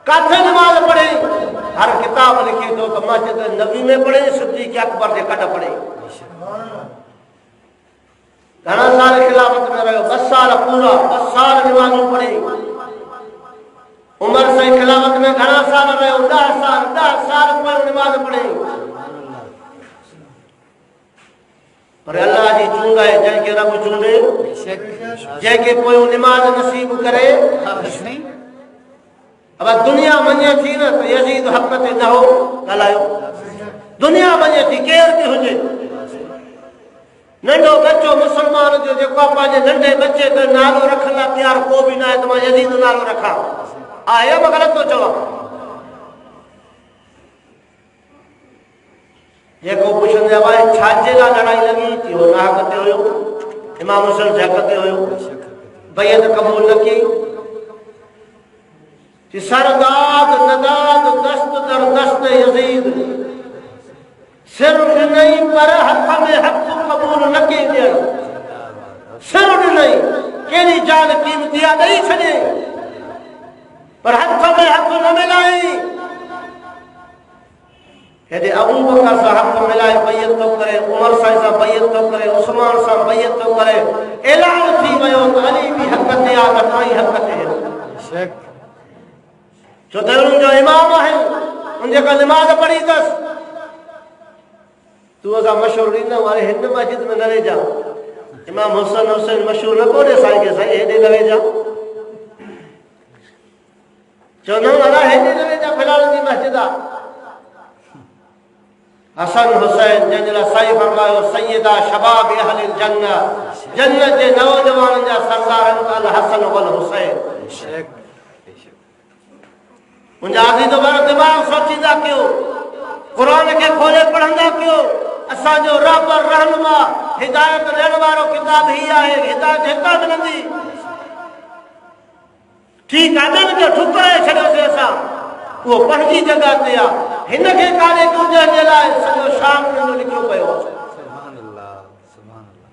किथे निमाज़ पढ़े हर किताब लिखे थो त मस्जिद नबी में पढ़े सिद्दीक़ अकबर जे कॾ पढ़े घणा साल खिलाफत में रहियो 2 साल पूरा 2 साल निमाज़ूं पढ़े उमर साईं खिलाफत में घणा साल रहियो 10 साल पोइ निमाज़ पढ़े पर अल्लाह जी चूंड आहे जंहिंखे रब चूंडे बेशक जंहिंखे पोइ निमाज़ नसीब करे सही अब दुनिया मञे थी न त यज़ीद हक़ ते न हो ॻाल्हायो दुनिया मञे थी केर बि हुजे नंढो बच्चो मुसलमान जो जेको आहे पंहिंजे नंढे बच्चे ते नालो रखण लाइ तयारु को बि न आहे त मां यज़ीद नालो रखां आहे मां ग़लति थो चवां जेको पुछंदे भाई छाजे लाइ लड़ाई लॻी थी हो ना हक़ ते हुयो इमाम हुसैन जे हक़ ते हुयो बैत क़बूल न कई कि सरदाद नदाद दस्त दर दस्त यजीद सिर नहीं पर हथ में हक कबूल न कई ॾियण सिर नहीं केरी जान कीमती आहे ॾेई छॾे पर हथ में हथ न मिलाई हेॾे अबू बकर सां हक़ मिलाए बैत थो करे, उमर सां बैत थो करे, उस्मान सां बैत थो करे, ऐलान थी वियो त अली बि हक़ ते आहे त काई हक़ ते बेशक छो त उन्हनि जो इमाम आहे, उन जेका नमाज़ पढ़ी अथसि। तूं असां मशहूरु ॾींदा वारे हिन मस्जिद में न वेझा, इमाम हुसैन मशहूरु न कोन्हे साईं खे, साईं हेॾे न वेझा, चवंदा अला हेॾे न वेझा, फिलहाल जी मस्जिद आहे। हसन हुसैन जंहिंजे लाइ साईं फरमायो सैयदा शबाब अहलिल जन्नत, जन्नत जे नौजवाननि जा सरदार अल हसन वल हुसैन। बेशक बेशक मुंहिंजा अज़ीज़ो भेण दिमाग़ सोचींदा कयो, क़ुर खे खोले पढ़ंदा कयो। असांजो रहबर रहनुमा हिदायत ॾियण वारो किताब ही आहे, हिदायत हितां मिलंदी। ठीकु आहे ॿियनि खे ठुकराए छॾियोसीं असां, उहो पंहिंजी जॻह ते आहे, हिन खे काॾे गुंजण जे लाइ सॼो शाम ॾिनो लिखियो पियो आहे। सुभान अल्लाह सुभान अल्लाह।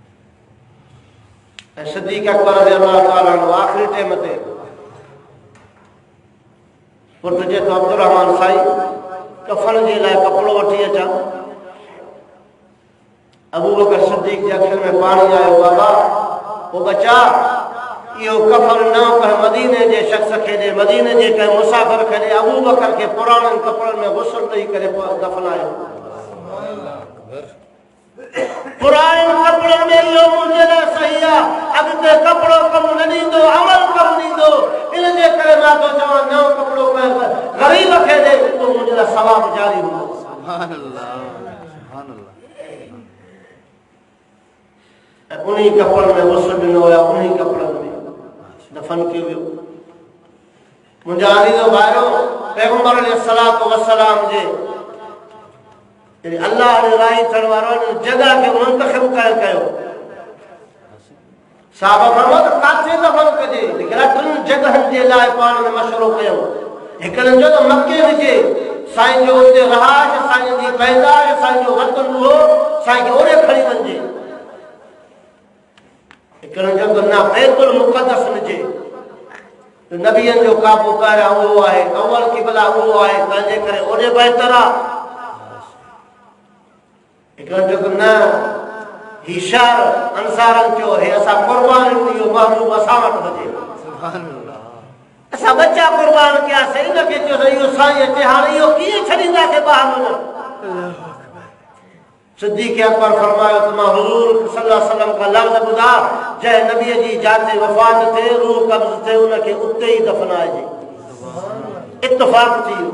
ऐं सिद्दीक़ अकबर रज़ियल्लाहु ताला अन्हु आख़िरी टाइम ते पुट जे तो अब्दुर्रहमान साईं कफन जे लाइ कपिड़ो वठी अचां। अबू बकर सिद्दीक़ जे अखियुनि में पाणी आयो, बाबा ओ बचा इहो कफन न कंहिं मदीने जे शख़्स खे ॾे, मदीने जे कंहिं मुसाफ़िर खे ॾे। अबू बकर खे पुराणनि कपिड़नि में गुस्ल ॾेई करे दफ़नायो। पुराणनि कपिड़नि में इहो मुंहिंजे लाइ सही आहे, अॻिते कपिड़ो कमु न ॾींदो, अमल कमु ॾींदो। इन जे करे मां थो चवां नओं कपिड़ो ग़रीब खे ॾे, उहो मुंहिंजे लाइ सवाबु जारी हूंदो। सुभान अल्लाह सुभान अल्लाह। ऐं उन्ही कपिड़नि में गुस्ल ॾिनो आहे, उन्ही कपिड़नि में दफ़न कयो वियो। मुंहिंजा अज़ीज़ो भाइरो, पैगंबर अलैहिस्सलातु वस्सलाम जे अल्लाह ॾे राही थियण वारनि जॻह खे मुंतखब कयो। साहबा फरमायो त काथे दफ़न कजे, लेकिन टिनि जॻहनि जे लाइ पाण में मशवरो कयो। हिकिड़नि जो त मके हुजे, साईं जो उते रहाश, साईं जी पैदाश, साईं जो वतन हो, साईं खे ओॾे खणी वञिजे। हिकिड़नि जो त न बैतुल मुक़द्दस हुजे, नबियनि जो काबो पहिरियां उहो आहे, अव्वल क़िबला उहो आहे, तंहिंजे करे ओॾे बहितर आहे। हिकिड़नि जो त न ही शहर अंसारनि चयो, हे असां क़ुर्बान इहो महबूब असां वटि हुजे। सुभान अल्लाह। असां बच्चा क़ुर्बान कयासीं, इनखे चयोसीं इहो साईं अचे, हाणे इहो कीअं छॾींदासीं ॿाहिरि वञनि। सिद्दीक़ अकबर फरमायो त मां हुज़ूर सल्लल्लाहु अलैहि वसल्लम का लफ़्ज़ ॿुधा, जंहिं नबीअ जी जाते वफ़ात थिए, रूह कब्ज़ थिए, उनखे उते ई दफ़नाइजे। इत्तफ़ाक़ थी वियो।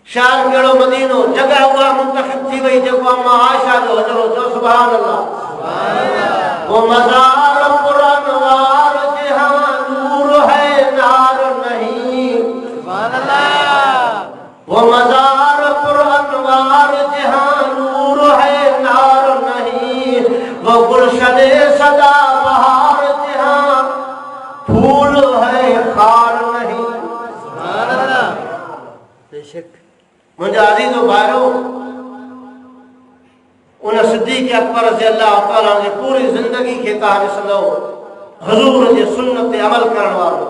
शहर कहिड़ो मदीनो, जॻह उहा मुंतखब थी वई जेको अम्मा आयशा जो हज़रो जो। सुभान अल्लाह सुभान अल्लाह। वो मज़ार पुरअनवार जहां नूर है नार नहीं। सुभान अल्लाह। वो मज़ार पुरअनवार जहां नूर है नार नहीं। वो गुलशन सदा बहार जहां फूल है खार नहीं। सुभान अल्लाह। बेशक मुंहिंजा अज़ीज़ो भाइरो, उन सिद्दीक़ अकबर रज़ियल्लाहु ताला जी पूरी ज़िंदगी खे तव्हां ॾिसंदो, हुज़ूर जे सुन्नत ते अमल करण वारो।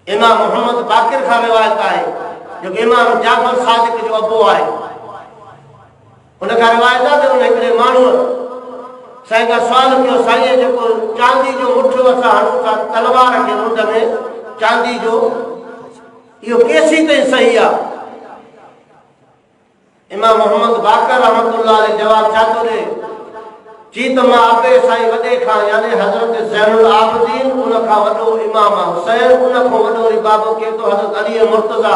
इमाम मोहम्मद बाक़िर खां रिवायत आहे, जेको इमाम जाफ़र सादिक जो अबो आहे। उन खां रिवायत आहे त उन हिकिड़े माण्हूअ साईं खां सुवाल कयो, साईं जेको चांदी जो मुठो असां हणूं था तलवार खे मुंड में, चांदी जो, इहो केसी ताईं सही आहे? इमाम मोहम्मद बाक़र रहमतुल्लाह अलैह जवाब छा थो ॾे, चई त मां अबे साईं वॾे खां यानी हज़रत ज़ैनुल आबिदीन, उन खां वॾो इमाम हुसैन, उन खां वॾो वरी बाबो के तो हज़रत अली मुर्तज़ा,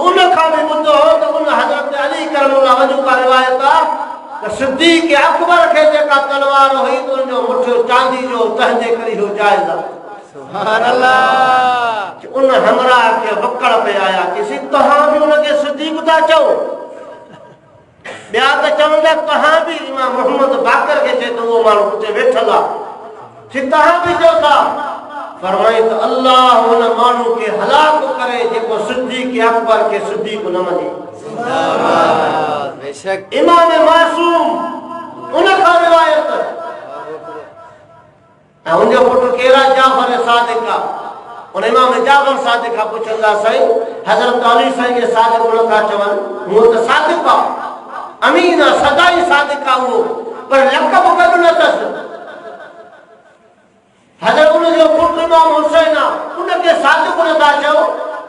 उन खां बि ॿुधो हो त उन हज़रत अली करमुल्लाह वजू का रिवायत आहे त सिद्दीक़ अकबर खे जेका तलवार हुई त उनजो मुठो चांदी जो, तंहिंजे करे इहो जाइज़ आहे। सुभान अल्लाह। उन हमरा खे वकड़ पे आया कि तव्हां बि उनखे सिद्दीक़ था चओ। ॿिया त चवंदा तव्हां बि, इमाम मोहम्मद बाक़र खे चए त उहो माण्हू उते वेठल आहे, तव्हां बि चओ था। फरमाई त अल्लाह हुन माण्हू खे हलाक करे जेको सिद्दीक़ अकबर खे सिद्दीक़ न मञे। बेशक इमाम मासूम उन खां रिवायत, ऐं उनजो पुटु कहिड़ा जाफ़र सादिक आहे, उन इमाम जाफर सादिक का पुछंदा सही हजरत अली साईं के सादिक न था चवन वो तो सादिक आ अमीन सदाई सादिक आ वो पर लक़ब कद न तस हजरत उन जो पुत्र इमाम हुसैन उनके सादिक न था चो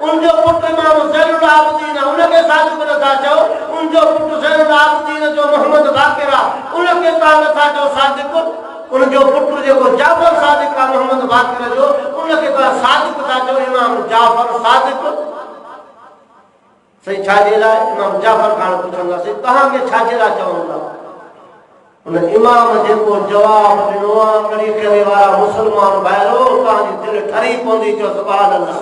उन जो पुत्र इमाम ज़ैनुल आबिदीन उनके सादिक न था चो उन जो पुत्र ज़ैनुल आबिदीन जो मोहम्मद बाक़िर उनके ता न था चो सादिक उन जो पुत्र जो जाफर सादिक का मोहम्मद बाक़िर जो उनके ता सादिक था चो इमाम जाफर सादिक सही छाजे लाइ इमाम जाफर खान पुछंदा से तहां के छाजे ला चवंदा उन इमाम जेको जवाब दिनो करी करे वाला मुसलमान भाइरो तहां जी दिल ठरी पोंदी चो सुभान अल्लाह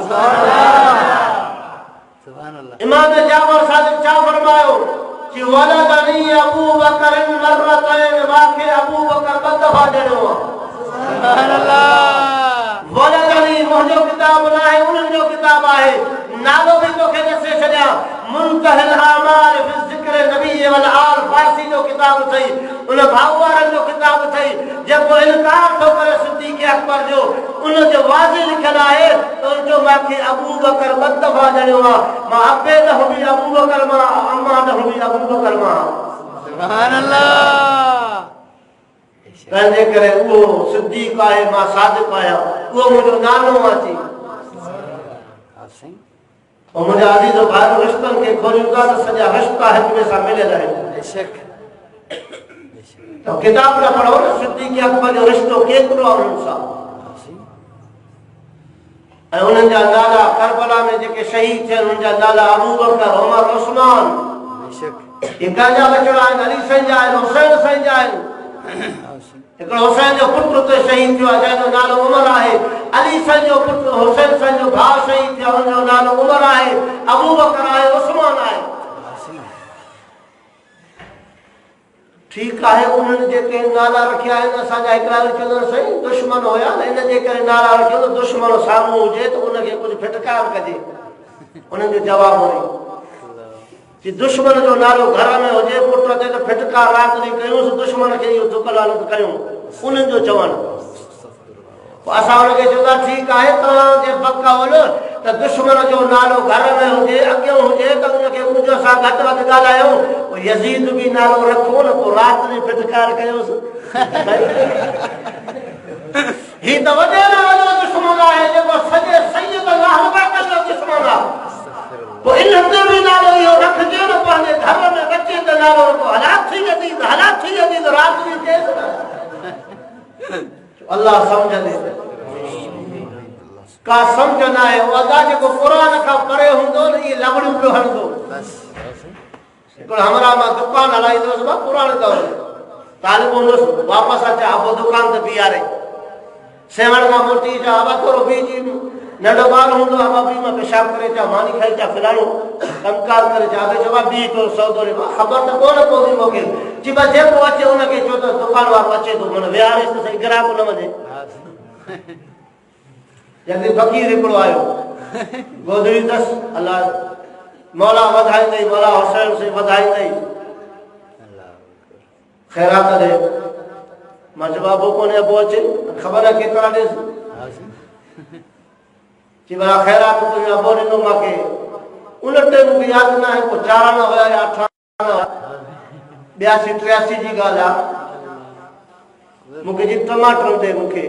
सुभान अल्लाह इमाम जाफर सादिक छा फरमायो कि वलदनी अबू बकर मर्रतैन वाके अबू बकर ॿ दफ़ा ॾिनो सुभान अल्लाह वलदनी मुंहिंजो किताब न आहे उन्हनि जो किताब आहे नालो भी तोखे ॾसे छॾियां मुंतहिल आमाल फी ज़िक्र नबी वल आल फारसी जो किताब अथई उन भाऊ वारनि जो किताब अथई जेको इनकार थो करे सिद्दीक़ अकबर जो उन जो वाज़े लिखियलु आहे त उन जो मूंखे अबू बकर ॿ दफ़ा ॼणियो आहे मां अबे ॾहु बि अबू बकर मां अम्मा ॾहु बि अबू बकर मां सुभान अल्लाह तंहिंजे करे उहो सिद्दीक़ आहे मां सादिक आहियां उहो मुंहिंजो नालो आहे चई और मुझे अजीज और भाई रिश्तन के खोलियूंगा तो सजा रिश्ता है तुम्हें सा मिले रहे बेशक तो किताब ना पढ़ो ना सिद्दीक़ अकबर जो रिश्तो केतिरो आहे उन्हनि सां ऐं उन्हनि जा नाला करबला में जेके शहीद थियनि उन्हनि जा नाला अबू बकर उमर उस्मान बेशक ये कंहिंजा बचड़ा आहिनि अली साईं जा आहिनि हुसैन साईं जा आहिनि हिकिड़ो हुसैन जो पुटु उते शहीद थियो आहे जंहिंजो नालो उमर आहे अली साईं जो पुटु हुसैन साईं जो भाउ शहीद थियो हुनजो नालो उमर आहे अबू बकर आहे उस्मान आहे ठीकु आहे उन्हनि जेके नाला रखिया आहिनि असांजा हिकिड़ा चवंदा साईं दुश्मन हुया न इन जे करे नाला रखियो त दुश्मन साम्हूं हुजे त उनखे कुझु फिटकार कजे उन्हनि जो जवाबु हुयो कि दुश्मन जो नालो घर में हुजे पुट ते त फिटकार रात ॾींहुं कयूंसि दुश्मन खे इहो दुख लानत कयूं उन्हनि जो चवणु असां उनखे चवंदा ठीकु आहे तव्हांजे बक़ौल त दुश्मन जो नालो घर में हुजे अॻियां हुजे त उनखे कुझु सां घटि वधि ॻाल्हायूं पोइ यज़ीद बि नालो रखो न पोइ राति ॾींहुं फिटकार कयोसि ही त वॾे वारो दुश्मन आहे जेको सॼे सैयद अल्लाह जो दुश्मन आहे पोइ इन ते बि नालो इहो रखिजे न पंहिंजे घर में बचे त नालो रखो हलाक थी वेंदी त राति ॾींहुं थिएसि न अल्लाह सम्झ ॾे का सम्झ न आहे उहो अदा जेको क़ुरान खां परे हूंदो न इहे लॻड़ियूं पियो हणंदो हिकिड़ो हमरा मां दुकान हलाईंदुसि मां पुराणे दौर तालिब हूंदुसि वापसि अचे आबो दुकान ते बीहारे सेवण खां मोटी अचा आबा थोरो बीजी नंढो ॿार हूंदो आहे बी मां पेशाब करे अचा मानी खाई अचा फिलाणो कमकार करे अचा अॻे चवां बी थोरो सौदो ॾे ख़बर त कोन पवंदी मूंखे जी बसि जेको अचे उनखे चओ त दुकान वारो अचे थो माना विहारेसि त सही ग्राहक न वञे जल्दी फ़क़ीर हिकिड़ो आयो गोदड़ी अथसि अलाह मौला वधाईंदई मौला हुसैन से वधाईंदई ख़ैरात ॾे मां चयो बाबो कोन्हे अबो अचे ख़बर आहे केतिरा ॾेसि जी भला ख़ैरात तुंहिंजो अबो ॾिनो मूंखे उन टाइम मूंखे यादि न आहे पोइ 94 हुया या 88 82 83 जी ॻाल्हि आहे मूंखे जी टमाटर ते मूंखे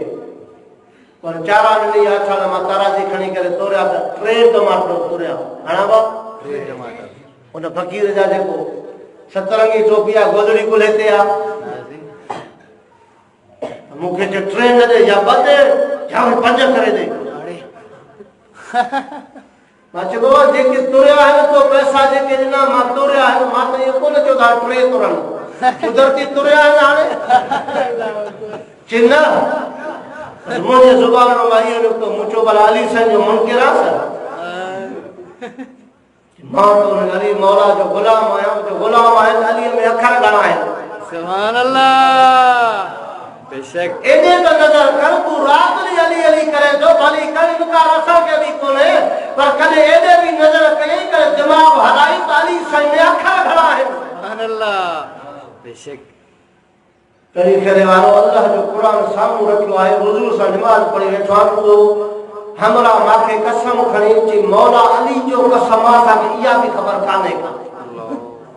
पर 94 या 98 मां ताराजी खणी करे तोरिया त 3 टमाटर तुरिया हणा बा 3 टमाटर उन फ़क़ीर जा जेको सतरंगी टोपी आहे गोदड़ी कुल्हे ते आहे मूंखे चयो 3 न ॾे या 2 ॾे या 5 करे ॾे मां चयो बाबा जेके तुरिया आहिनि तो पैसा जेके ॾिना मां तुरिया आहिनि मां त इहो कोन चयो था 3 तुरनि कुदरती तुरिया आहिनि हाणे चिन मुंहिंजे ज़ुबान मां इहो निकितो मूं चयो भला अली साईं जो मुनकिर आहे मां त हुन अली मौला जो ग़ुलाम आहियां जो ग़ुलाम आहिनि अलीअ में अखर घणा आहिनि सुभान अल्लाह बेशक एॾे त नज़र कर तूं राति ॾींहुं अली अली करे थो भली कर इनकार असांखे बि कोन्हे पर कॾहिं एॾे बि नज़र कयईं करे दिमाग़ हलाई त अली साईं में अखर घणा आहिनि सुभान अल्लाह बेशक करी करे वारो अल्लाह जो क़ुरान साम्हूं रखियो आहे हुज़ूर सां नमाज़ पढ़ी वेठो आहे उहो हमरा माखे कसम खणी ची मौला अली जो कसम आसा के इया भी खबर काने का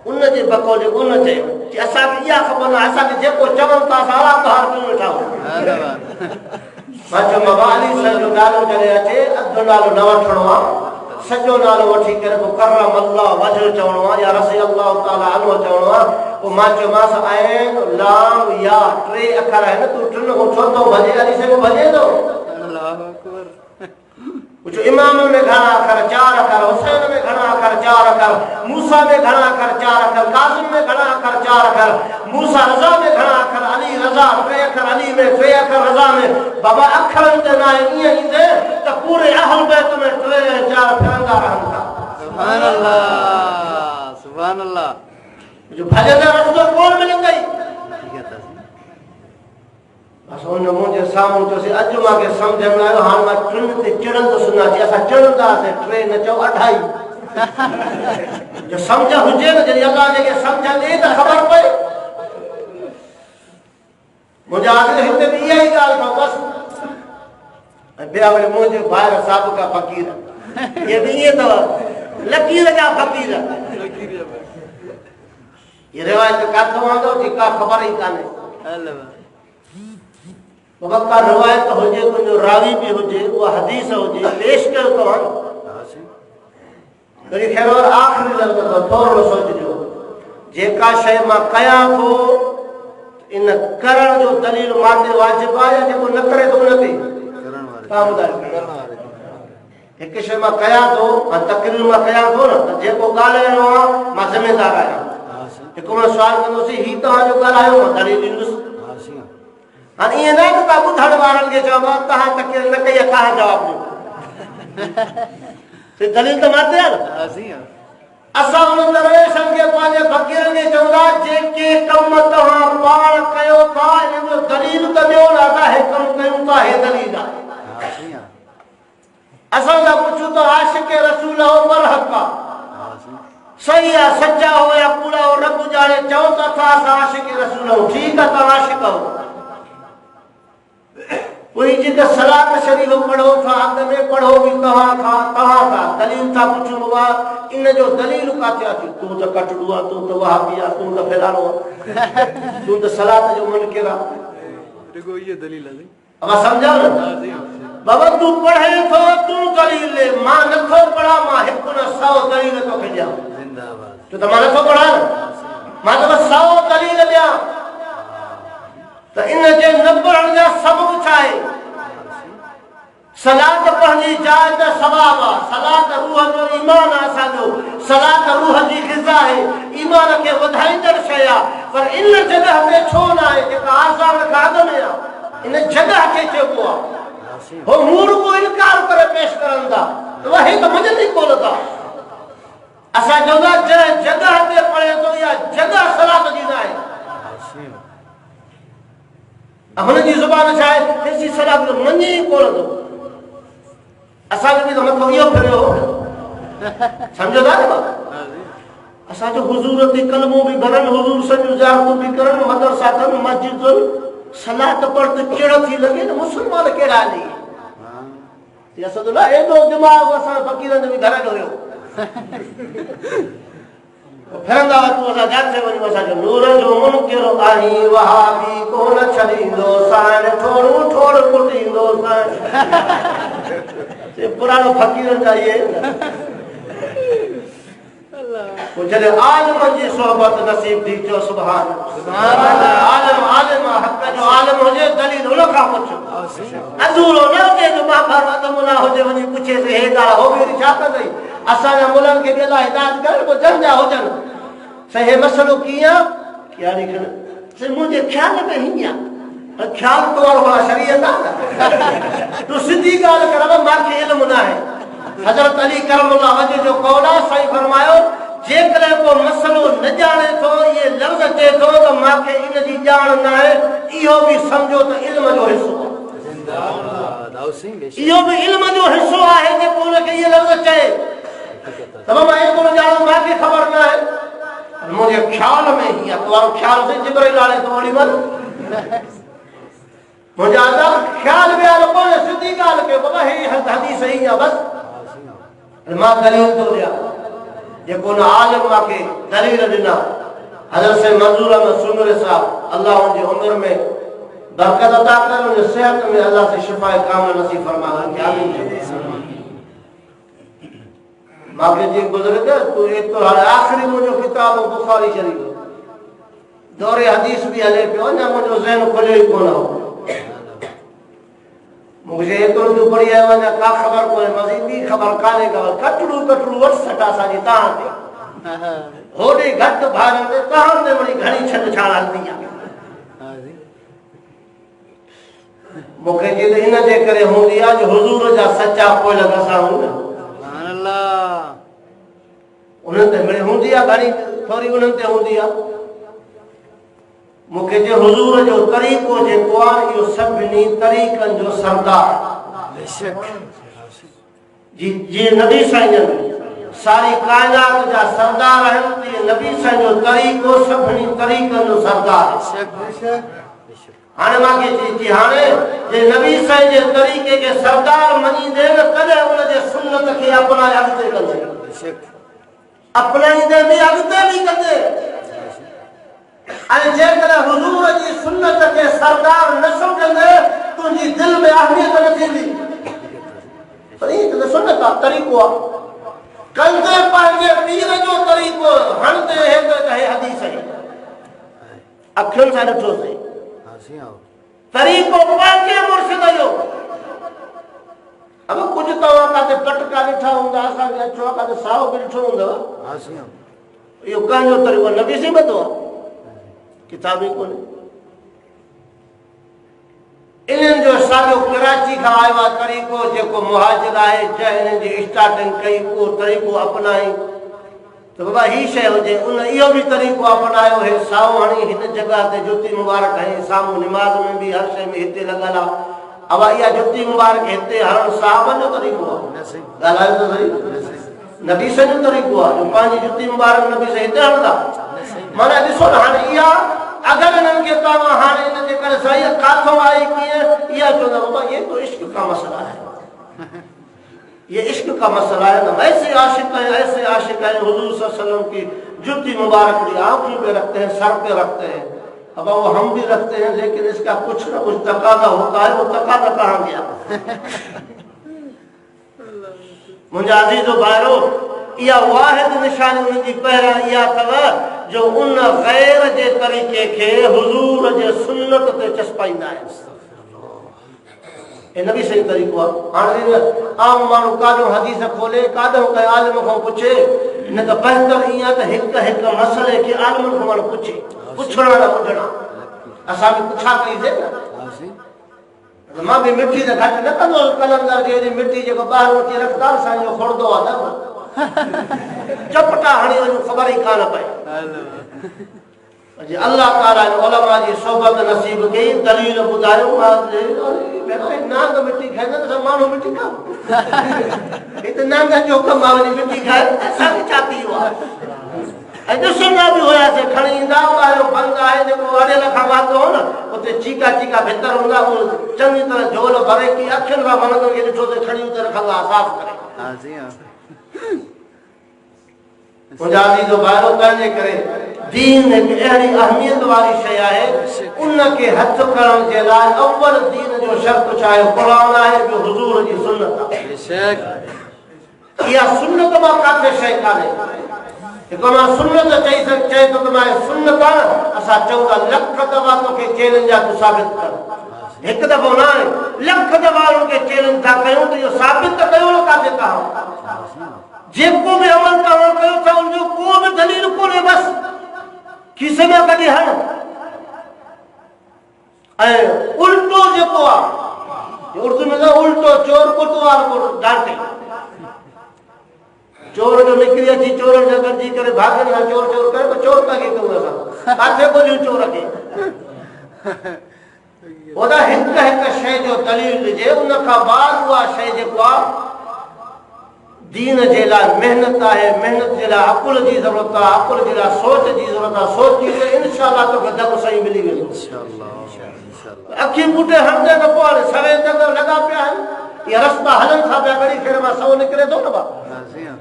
उन जे बकोले उन जे कि असा के इया खबर ना असा के जेको चवण ता सारा बाहर क्यों उठाओ मां बाबा अली साहब जो नालो चले अचे अधो नालो न वठणो आ सजो नालो वठी करे को करम अल्लाह वजह चवणो आ या रसी अल्लाह ताला अनो चवणो आ ओ मां मास आइन लाम या टे अखर है न तू टिन को छो तो भजे अली से भजे दो अल्लाह अकबर कुछ इमाम में घणा अखर 4 अखर हुसैन में घणा अखर 4 अखर मूसा में घणा अखर 4 अखर कासिम में घणा अखर 4 अखर मूसा रजा में घणा अखर अली रजा 3 अखर अली में 3 अखर रजा में बाबा अखरन ते ना इए इंदे त पूरे अहल बैत में 3 4 फिरंदा रहन था सुभान अल्लाह जो भजन रस्तो कौन मिल गई असोन मुझे सामू तो से अज माके समझ में आयो हां मां ट्रेन ते चढ़न तो सुना जी असा चढ़ंदा से ट्रेन चो 28 जो समझ हुजे न जरी अल्लाह ने के समझ दे त खबर पए मुझे आगे हिते भी यही गाल था बस बेया वाले मुझे बाहर साहब का फकीर ये भी ये तो लकीर का फकीर ये रिवायत का तो आंदो जी का खबर ही काने अल्लाह बाबा का रिवायत होजे को जो रावी भी होजे वो हदीस होजे पेश कर तो वरी खैर और आखिरी लफ्ज तो थोरो सोच जो जेका शय मा कया थो इन करण जो दलील माते वाजिब आ या जेको न करे तो न थे करण वाले कामदार एक शय मा कया थो तकरीर मा कया थो न जेको गालेनो मा जिम्मेदार आया एक मैं सवाल कंदो सी ही तो जो गालायो मा दलील इंदुस हां ये ना तो बुधड़ वारन के जवाब तहा तक न कया का जवाब दो से दलील तो माते है असा उन दरवेशन के पाजे फकीर के चौदा जेके कम तहा पाण कयो था इन जो दलील तो दियो ना है कम कयो था है दलील असा दा पूछो तो आशिक रसूल हो पर हक सही है सच्चा हो या पूरा हो रब जाने चौ तो था आशिक रसूल हो ठीक है तो आशिक हो कोई जिका सलात शरीफ पढ़ो था अग में पढ़ो भी कहा था दलील था पूछो बाबा इन जो दलील का क्या थी तू तो कटड़ुआ तू तो वहाबिया तू तो फैलानो तू तो सलात जो मुनकिरा देखो ये दलील है अब समझो ना बाबा तू पढ़े तो तू दलील ले मां न तो पढ़ा मां एक न 100 दलील तो भेजा जिंदाबाद तो तुम्हारा तो पढ़ा ना मां तो 100 दलील लिया तो इन जे न पढ़ण जा सबब छाए सलात पढ़नी जाए त सवाब आ सलात रूह जो ईमान आसा जो सलात रूह जी ग़िज़ा है ईमान के वधाईंदड़ शय आ पर इन जगह पे छो ना है जेका आज़ान खाद में आ इन जगह के चेबो आ हो मूर को इनकार करे पेश करंदा तो वही तो मजे नहीं कोलदा असा जोदा जगह पे पढ़े तो या जगह सलात जी ना है हुन जी ज़ुबान छाए तेसी सलात मनी कोलदो असा भी तो मथो यो फिरो समझो था ना असा जो हुजूर ते कलमो भी भरन हुजूर सजो जारतो भी करन मदरसा कन मस्जिद सलात पढ़ तो केड़ा थी लगे न मुसलमान केड़ा नहीं ये असद ना एडो दिमाग असा फकीर ने भी घर गयो फिरंदा तू असा जाते वनी असा जो नूर जो मुनकिर आही वहाबी कोन छडींदो सान थोड़ो थोड़ कुटींदो सान ये पुरानो फकीर का ये अल्लाह वो जले आलिम जी सोहबत नसीब दी जो सुभान अल्लाह आलिम हक जो आलिम हो जे दलील उन का पूछो अधूरो न के जो महाभारत मुला हो जे वनी पूछे से हे गाल हो भी छा कर दई असा ना मुलन के बेला हिदायत कर को जंजा हो जन सही मसलो किया क्या लिखन से मुझे ख्याल में हिया ख्याल तो और शरीयत आ तो सीधी गाल करवा माके इल्म ना है हजरत अली करमुल्लाह वजह जो कौला सही फरमायो जे करे को मसलो न जाने तो ये लफ्ज चे तो माके इन जी जान ना है इहो भी समझो तो इल्म जो हिस्सो जिंदाबाद आओ सिंह इहो भी इल्म जो हिस्सो है जे कोन के ये लफ्ज चे तमाम आए को जान माके खबर ना है मुझे ख्याल में ही तो ख्याल से जिब्राइल आले तो वाली मत मुझे आजा ख्याल में आलो कोने सिद्धी गाल के बाबा ही हदीस सही है बस मां दलील तो दिया जे कोन आलिम माके दलील दिना हजरत से मंजूर अहमद सुनरे साहब अल्लाह उनकी उम्र में बरकत अता करे उनकी सेहत में अल्लाह से शिफा कामिल नसीब फरमाए आमीन माके जी गुजरे थे तो एक तो आखिरी मुझे किताब बुखारी शरीफ दौरे हदीस भी हले पियो ना मुझे ज़हन खोले ही कोन हो मुझे तो जो पड़ी है वना का खबर कोई मजीद भी खबर काने का कटड़ू वट सटा साजी तां ते होडी घट भारण ते तां ते बड़ी घणी छट छाल हलदी आ हां जी मुके जे इन जे करे हुंदी आ जो हुजूर जा सच्चा कोई लगा सा हूं सुभान अल्लाह उन ते मिले हुंदी आ घणी थोड़ी उन ते हुंदी आ मुके जे हुजूर जो तरीको जे कुआन यो सभनी तरीकन जो सरदार बेशक जी जी नबी साईं सारी कायनात जा सरदार है ये नबी साईं जो तरीको सभनी तरीकन जो सरदार बेशक हाने माके जी हाने जे नबी साईं जे तरीके के सरदार मनी दे न कदे उन जे सुन्नत के अपना अगते कंदे बेशक अपना दे भी अगते भी कंदे अरे जेकर हुजूर जी सुन्नत के सरदार न समझंदे तुझी दिल में अहमियत न थींदी पर ये तो सुन्नत का तरीको कंदे पंहिंजे पीर जो तरीको हणदे है तो है हदीस है अखियुनि सां ॾिठो से तरीको पंहिंजे मुर्शिद जो अब कुछ तव्हां काथे पटका ॾिठा हूंदा असांखे अचो काथे साओ बि ॾिठो हूंदव इहो कंहिंजो तरीको नबी से बतो किताबी कोने इन्हनि जो साॻियो कराची खां आयो आहे तरीक़ो जेको मुहाजिर आहे जंहिं जी स्टार्टिंग कई उहो तरीक़ो अपनाई त बाबा ही शइ हुजे उन इहो बि तरीक़ो अपनायो है साओ हणी हिन जॻह ते जुती मुबारक हणी साम्हूं निमाज़ में बि हर शइ में हिते लॻल आहे अब इहा जुती मुबारक हिते हणणु साहबनि जो तरीक़ो आहे ॻाल्हायो त सही नबी साईं जो तरीक़ो आहे जो पंहिंजी जुती मुबारक नबी साईं हिते हणंदा माना ॾिसो न हाणे इहा अगर इन्हनि खे तव्हां हाणे इन जे करे सही काथों आई कीअं इहा चवंदा बाबा ये तो इश्क का मसला है ये इश्क का मसला है ना ऐसे आशिक हैं हुजूर सल्लल्लाहु अलैहि वसल्लम की जुती मुबारक की आंखों पे रखते हैं सर पे रखते हैं अब वो हम भी रखते हैं लेकिन इसका कुछ ना कुछ तकादा होता है वो तकादा कहाँ गया मुझे अजीजो भाइरो या वाहिद निशानी उनकी पहिरा या तव जो उन गैर जे तरीके के हुजूर जे सुन्नत ते चस्पाइंदा है ए नबी सही तरीको हाने आम मानू कादो हदीस खोले कादो के आलिम को पूछे न तो बेहतर इया त एक मसले के आलिम को मानू पूछे पुछणा ना पुछणा असा भी पूछा कई से ना मां भी मिट्टी से घट न कंदो कलंदर जे मिट्टी जो बाहर उठी रखदा सा जो खोड़दो आ चपटा हणी वञो ख़बर ई कान पए जी अल्लाह ताला ने उलमा जी सोबत नसीब कई दलील बुधायो नांग मिट्टी खाईंदा त माण्हू मिट्टी खा हिते नांग जो कम आहे मिट्टी खाए असांखे छा थी वियो आहे ऐं ॾिसंदा बि हुयासीं खणी ईंदा ॿाहिरियों बंदि आहे जेको अड़ियल खां वातो हो न उते चीका भितर हूंदा उहो चङी तरह झोल भरे की अखियुनि खां मणनि खे ॾिठोसीं खणी उते रखंदा साफ़ करे मुजादी जो बारो करने करे दीन एक अहड़ी अहमियत वाली शय है उनके हथ करण के लाए अव्वल दीन जो शर्त चाहे कुरान है जो हुजूर जी सुन्नत है बेशक या सुन्नत मा काथे शय काने को मां सुन्नत चई तो मां सुन्नत असा 14 लख दफा तो के चैलेंज जा तू साबित कर एक दफा ना लख दफा के चैलेंज था कयो तो यो साबित कयो काथे कहा जेको भी अमल करो कयो था उनजो को भी दलील कोने बस किसे में कदी हण ए उल्टो जेको आ उर्दू में उल्टो चोर कोतवाल को डांटे चोर जो निकली अची चोर जगत जी करे भागन ना चोर करे तो चोर का के कहू असा काथे को चोर के ओदा एक शय जो दलील जे उन का बाद हुआ शय जेको आ दीन जे लाइ मेहनत है मेहनत जे लाइ अकुल जी जरूरत है अकुल जे लाइ सोच जी जरूरत है सोच जी इंशाअल्लाह तो गदब सही मिली वेंदो इंशाअल्लाह माशाल्लाह अखी बूटे हणंदे त पोइ हाणे सवे ते त लॻा पिया आहिनि इहा रस्ता हलनि था पिया घड़ी खेर मां सौ निकिरे थो न बाबा हाँ जी हाँ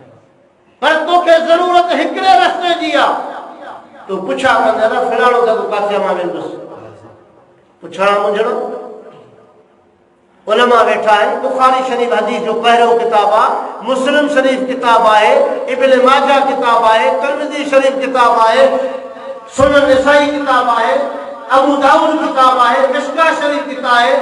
पर तोखे ज़रूरत हिकिड़े रस्ते जी आहे तूं पुछा कंदे न फिराणो त तूं काथे मां वेंदुसि पुछणा मुंझणो उलमा वेठा आहिनि बुखारी शरीफ़ हदीस जो पहिरियों किताब आहे मुस्लिम शरीफ़ किताब आहे इब्न माजा किताब आहे तिरमिज़ी शरीफ़ किताब आहे सुनन नसाई किताब आहे अबू दाऊद किताब आहे मिशका शरीफ़ किताब आहे